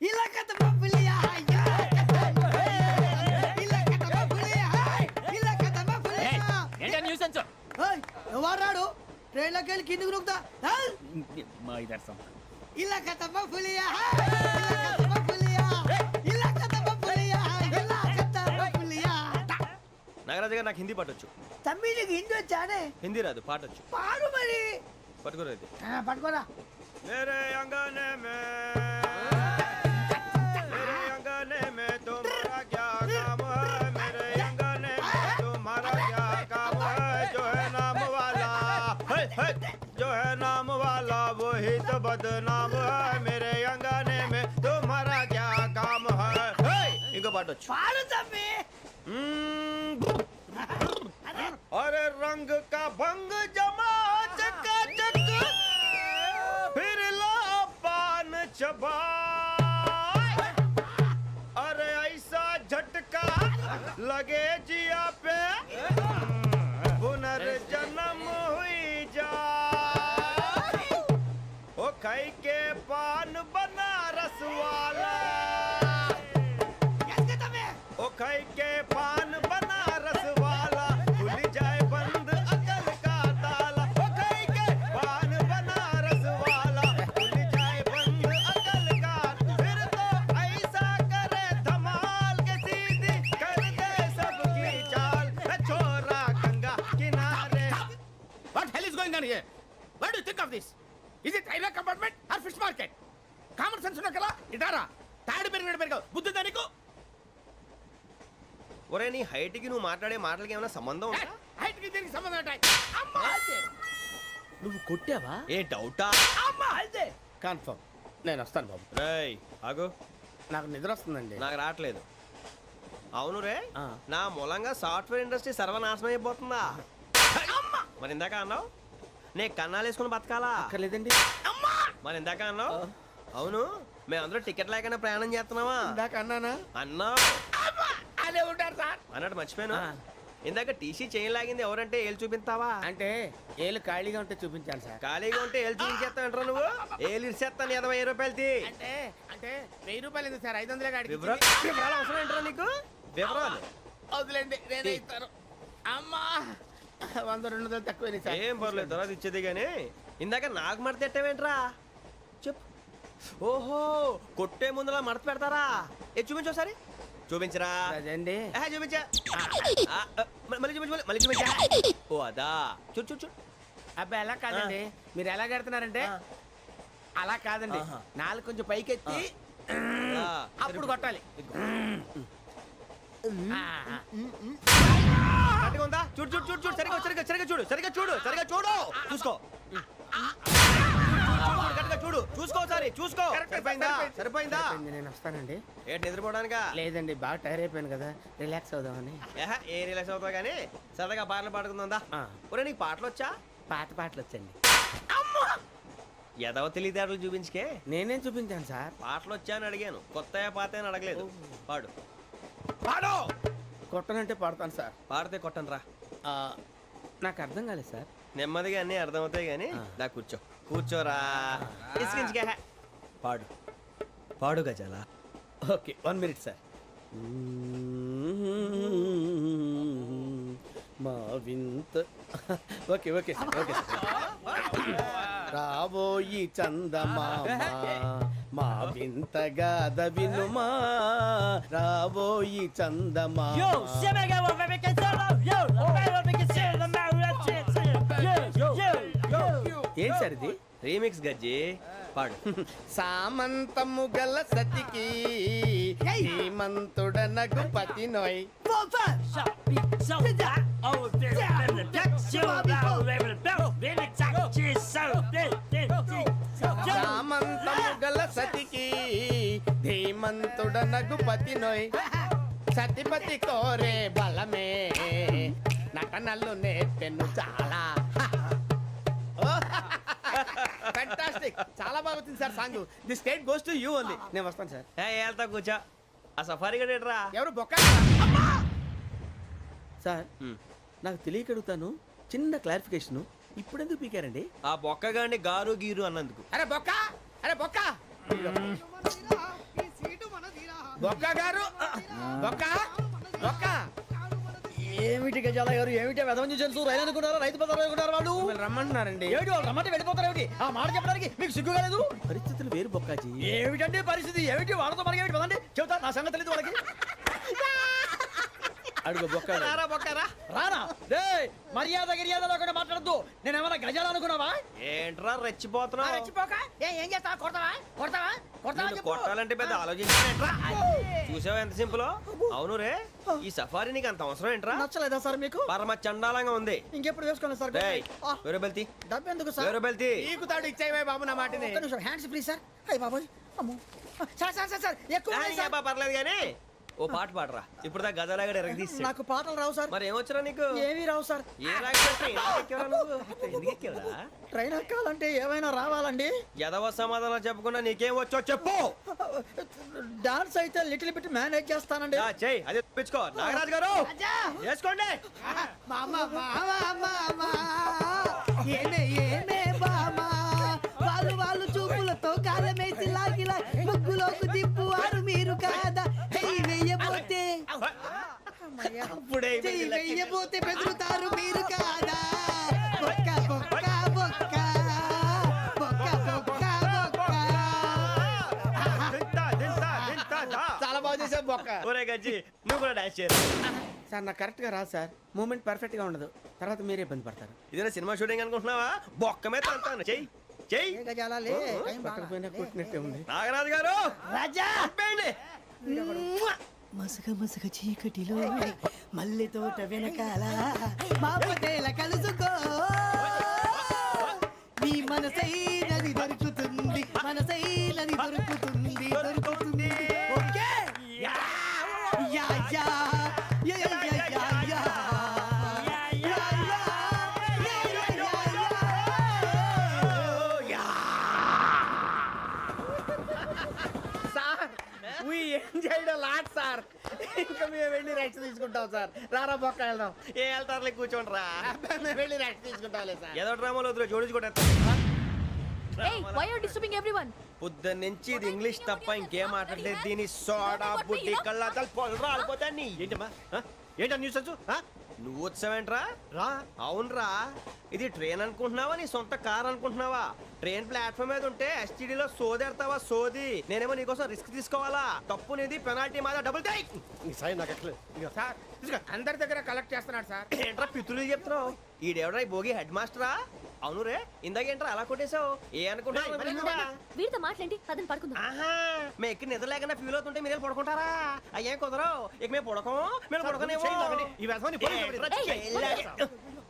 इलाका तो बबलिया इलाका तो बबलिया इलाका तो बबलिया ओए ఎవరాడు ట్రైన్ లోకి వెళ్ళి కిందికి నొక్కుతా ఇలాకా तो बबलिया इलाका तो बबलिया इलाका तो बबलिया इलाका तो बबलिया నాగరాజు గారు నాకు హిందీ పాటొచ్చు. తమ్మి నీకు హిందీ వచ్చానే హిందీ రాదు, పాటొచ్చు. పాడు మరి పట్టుకోలేదు. పట్టుకోరా मेरे अंगने में मेरे अंगने में तुम्हारा क्या काम है मेरे अंगने में तुम्हारा क्या काम है जो है नाम वाला जो है नाम वाला वही तो बदनाम है मेरे अंगने में तुम्हारा क्या काम है इनको पाटो పాడు తమ్మి अरे रंग का भंग जमा चकाचक फिर ला पान चबा अरे ऐसा झटका लगे जिया पे पुनर्जन्म हुई जा ओ खाई के पान बनारस वाला ओ खाई के पान बनारस वाला खुल जाए बंद अकल का ताला ओ खाई के पान बनारस वाला खुल जाए बंद अकल का फिर तो ऐसा करे धमाल के सीधी कर दे सबकी चाल छोरा गंगा किनारे What hell is going on here? What do you think of this? Is it railway compartment or fish market? Common sense ఉన్న కదా ఇటారా తాడి పెరిగినట్టు పెరగవు బుద్ధి దానికి ఒరే నీ హైట్ కి నువ్వు మాట్లాడే మాటలకి ఏమైనా సంబంధం ఉందా హైట్ కి దీనికి సంబంధం ఉంటాయి అమ్మా అదే నువ్వు కొట్టావా? ఏ డౌటా అమ్మా అదే కన్ఫర్మ్ నేను వస్తాను బాబు రేయ్ ఆగు నాకు నిద్ర వస్తుందండి నాకు రావట్లేదు అవును రే నా మూలంగా సాఫ్ట్వేర్ ఇండస్ట్రీ సర్వనాశనం అయిపోతుందా మరి ఇందాక అన్నావు నే కన్నాలు వేసుకుని బతకాలా అక్కర్లేదండి మరి ఇందాక అన్నావు అవును మేమందరూ టికెట్ లేకనే ప్రయాణం చేస్తున్నావా ఇందాక అన్నానా అన్నావు అదే ఉంటారు సార్ అన్నట్టు మర్చిపోయాను ఇందాక టీసీ చేయి లాగింది ఎవరంటే ఏళ్ళు చూపిస్తావా అంటే ఏళ్ళు ఖాళీగా ఉంటే చూపించాను సార్ ఖాళీగా ఉంటే ఏళ్ళు చూపించేస్తానంటారా నువ్వు ఏళ్ళు ఇచ్చేస్తాను 20 రూపాయలది అంటే అంటే 1000 రూపాయలు ఎందుకు సార్ 500 కాడికి వివరాలు అవసరం ఏంటరా నీకు వివరాలు వదిలేండి నేనే ఇస్తాను అమ్మా 100-200 తక్కువ సార్ ఏం పర్లేదు తర్వాత ఇచ్చేది కానీ ఇందాక నాకు మడత ఎట్టవేంట్రా చెప్పు ఓహో కొట్టే ముందులా మడత పెడతారా ఏ చూపించు ఒకసారి చూపించరా అదండి చూపించా మళ్ళీ చూపించు మళ్ళీ చూపించా ఓ అదా చూడు చూడు చూడు అబ్బాయి ఎలా కాదండి మీరు ఎలా కడుతున్నారంటే అలా కాదండి నాలుగు కొంచెం పైకెత్తి అప్పుడు కొట్టాలి కరెక్ట్గా ఉందా చూడు చూడు చూడు చూడు సరిగా సరిగా సరిగా చూడు సరిగా చూడు సరిగా చూడు చూసుకో కరెక్ట్గా చూడు చూసుకో ఒకసారి చూసుకో సరిపోయిందా సరిపోయిందా నేను వస్తానండి ఏంటి నిద్రపోవడానికా లేదండి బాగా టైర్ అయిపోయాను కదా రిలాక్స్ అవుదామని ఏ రిలాక్స్ అవుతావు కానీ సరదాగా పాటలు పాడుకుందా ఒరే నీకు పాటలు వచ్చా పాత పాటలు వచ్చండి ఎదవ తెలివితేటలు చూపించుకే నేనేం చూపించాను సార్ పాటలు వచ్చా అని అడిగాను కొత్త పాత అని అడగలేదు పాడు పాడు కొట్టనంటే పాడతాను సార్ పాడితే కొట్టను రా నాకు అర్థం కాలేదు సార్ నెమ్మదిగా అన్నీ అర్థమవుతాయి కానీ నా కూర్చో కూర్చోరా ఇసుకించుకే పాడు పాడు గజాల ఓకే 1 మినిట్ సార్ మా వింత okay okay sir okay sir రాబోయి చందమామ మా వింత గాథ వినుమా రాబోయి చందమామ ఏం సార్ ఇది రీమిక్స్ గజ్జి పాడు సామంతము గల సతికి హేమంతుడనగు పతి నోయ్ సామంతము గల సతికి ధీమంతుడనగు పతి నోయ్ సతిపతి కోరే బలమే నటనలు నేర్పెను చాలా ఫ్యాంటాస్టిక్ చాలా బాగా వచ్చింది sir song the state goes to you only నేను వస్తాను సార్ వెళ్తా కూర్చో ఆ సఫారీ గడేట్రా ఎవరు బొక్క సార్ నాకు తెలియక అడుగుతాను, చిన్న క్లారిఫికేషన్. ఇప్పుడు ఎందుకు పీకారండి? ఆ బొక్కగాండి గారు గీరు అన్నందుకు. అరే బొక్క, అరే బొక్క, బొక్క గారు, బొక్క బొక్క. ఏమిటి గజాల గారు, ఏమిటి వెదవం చూసాను రైలు అనుకున్నారా, రైతు బజార్ అనుకున్నారు వాళ్ళు? మిమ్మల్ని రమ్మంటున్నారండి. ఏమిటి వాళ్ళు రమ్మంటే వెళ్ళిపోతారు ఏమిటి? ఆ మాట చెప్పడానికి మీకు సిగ్గు కాలేదు? పరిస్థితులు వేరు బొక్కాజీ. ఏమిటండి పరిస్థితి, ఏమిటి వాళ్ళతో మనకి ఏమిటి పదండి చెబుతా, నా సంగతి తెలియదు వాళ్ళకి. అడుగు బొక్క. రారా బొక్కరా. రానా రే, మర్యాద గిర్యాద లేకుండా మాట్లాడద్దు. నేను ఏమన్నా గజాలు అనుకున్నావా? ఏంట్రా రెచ్చిపోతున్నావు? ఏం చేస్తా, కొడతావా కొడతావా కొడతావా నిన్ను కొట్టాలంటే పెద్ద ఆలోచించానేంట్రా? చూసావా ఎంత సింపుల్? అవును రే, ఈ సఫారీ నీకు అంత అవసరం ఏంట్రా? నచ్చలేదా సార్ మీకు? పరమ చండాలంగా ఉంది. ఇంకెప్పుడు వేసుకోండి సార్. డేయ్, వేరే బెల్తి, డబ్బు ఎందుకు సార్? వేరే బెల్తి. నీకు తాడు ఇచ్చాయి బాబు నా మాటని. ఒక్క నిమిషం, హ్యాండ్స్ ప్లీజ్ సార్. అయ్య బాబోయ్, అమ్మో. సార్ సార్ సార్ సార్ ఎక్కువ ఉన్నాయి సార్. పర్లేదు కానీ ఓ పాట పాడరా. ఇప్పుడు దా గదలాగడ ఎరగదీసి. నాకు పాటలు రావు సార్. మరి ఏమొచ్చరా నీకు? ఏమీ రావు సార్. ఏ రాకపోతే ఎందుకు ఎక్కేవరా? ట్రైన్ ఎక్కాలంటే ఏమైనా రావాలండి. ఎదవ సమాధానం చెప్పకుండా నీకేం వచ్చో చెప్పు. డాన్స్ అయితే లిటిల్ బిట్ మేనేజ్ చేస్తానండి. చెయ్యి, అదే తెప్పించుకో. నాగరాజు గారు చేసుకోండి. మామా మామా మామా ఏమే ఏమే బామా, వాళ్ళు చూపులతో కాలమేసి లాగిలా ముగ్గులోకి తిప్పువారు మీరు కాదా? చెయ్యి వెయ్యబోతే అప్పుడే చెయ్యి వెయ్యబోతే బెదురుతారు మీరు కాదా? బొక్క బొక్క బొక్క బొక్క బొక్క బొక్క. చాలా బాగా చేసావు బొక్క. ఒరే గజ్జి, నువ్వు కూడా డాన్స్ చేయరు. సార్ నాకు కరెక్ట్ గా రాదు సార్, మూమెంట్ పర్ఫెక్ట్ గా ఉండదు, తర్వాత మీరే ఇబ్బంది పడతారు. ఇదేనా సినిమా షూటింగ్ అనుకుంటున్నావా? బొక్క మీద అంటాను. చెయ్యి చెయ్యి. పక్కన పోయినా కొట్టినట్టే ఉంది. నాగరాజు గారు రాజా చెప్పండి. మసక మసక చీకటిలో మల్లె తోట వెనకాల మాపతేల కలుసుకో, నీ మనసైనది దొరుకుతుంది, మనసైనది దొరుకుతుంది దొరుకుతుంది. Okay yeah yeah yeah yeah yeah yeah yeah. Sir we enjoyed a lot sir. ఇంకా మేము వెళ్ళి రెస్ట్ తీసుకుంటాం సార్. రారా బొక్క వెళ్దాం. ఏ వెళ్తారులే, కూర్చోండి రా. మేము వెళ్ళి రెస్ట్ తీసుకుంటాంలే సార్. ఏదో డ్రామాలో వద్దులే, జోడించుకుంటా. Hey, why are you disturbing everyone? పొద్దున్న నుంచి ఇది ఇంగ్లీష్ తప్ప ఇంకేం మాట్లాడలేదు. దీని సోడా బుద్ధి కళ్ళ పొలు రాలిపోతా. నీ ఏంటమ్మా ఏంటా న్యూస్ వచ్చు? నువ్వు వచ్చావేంట్రా? రా. అవునరా, ఇది ట్రైన్ అనుకుంటున్నావా నీ సొంత కార్ అనుకుంటున్నావా? ట్రైన్ ప్లాట్ఫామ్ మీద ఉంటే ఎస్టీడీలో సోదేడతావా సోది? నేనేమో నీకోసం రిస్క్ తీసుకోవాలా? తప్పు నీది, పెనాల్టీ మాదా, డబుల్ టై. నాకు సార్ తీసుకో. అందరి దగ్గర కలెక్ట్ చేస్తున్నాడు సార్. ఏంట్రా పితులు చెప్తున్నావు? ఈడెవడ్రా ఈ భోగి హెడ్ మాస్టరా? అవును రే, ఇందాకేంట్రా అలా కొట్టేశావు? ఏ అనుకుంటున్నా? వీరితో మాట్లాడి పదని పడుకుందాం. ఆహా, మేము ఎక్కి నిద్ర లేకుండా ఫీల్ అవుతుంటే మీరు పడుకుంటారా? అయ్యేం కుదరవు. ఇక మేము పడకం, మేము పడకనేమో.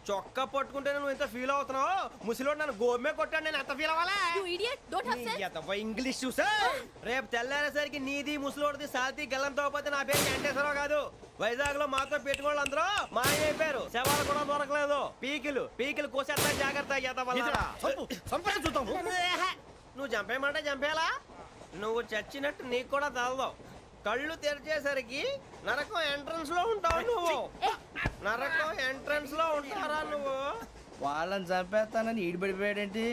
చొక్కా పట్టుకుంటే నువ్వు ఎంత ఫీల్ అవుతున్నావు? ముసలివాడు నన్ను గోమే కొట్టాడు, నేను ఎంత ఫీల్ అవ్వాలా? You idiot! Don't have sense! English చూసా. రేపు తెల్లారేసరికి నీది ముసలివాడిది సాల్తీ గల్లంతో పోతే నా పేరు వెంకటేశ్వరరావు కాదు. వైజాగ్ లో మాతో పెట్టుకోళ్ళు అందరూ మాయమైపోయారు. శవాలు కూడా దొరకలేదు. పీకిలు కోసేస్తా, జాగ్రత్త. నువ్వు చంపేయమంటే చంపేలా? నువ్వు చచ్చినట్టు నీకు కూడా తగదు. కళ్ళు తెరిచేసరికి నరకం ఎంట్రన్స్ లో ఉంటావు నువ్వు. నరకం ఎంట్రన్స్ లో ఉంటారా నువ్వు? వాళ్ళని చంపేస్తానని ఈడిపడిపోయాడేంటి?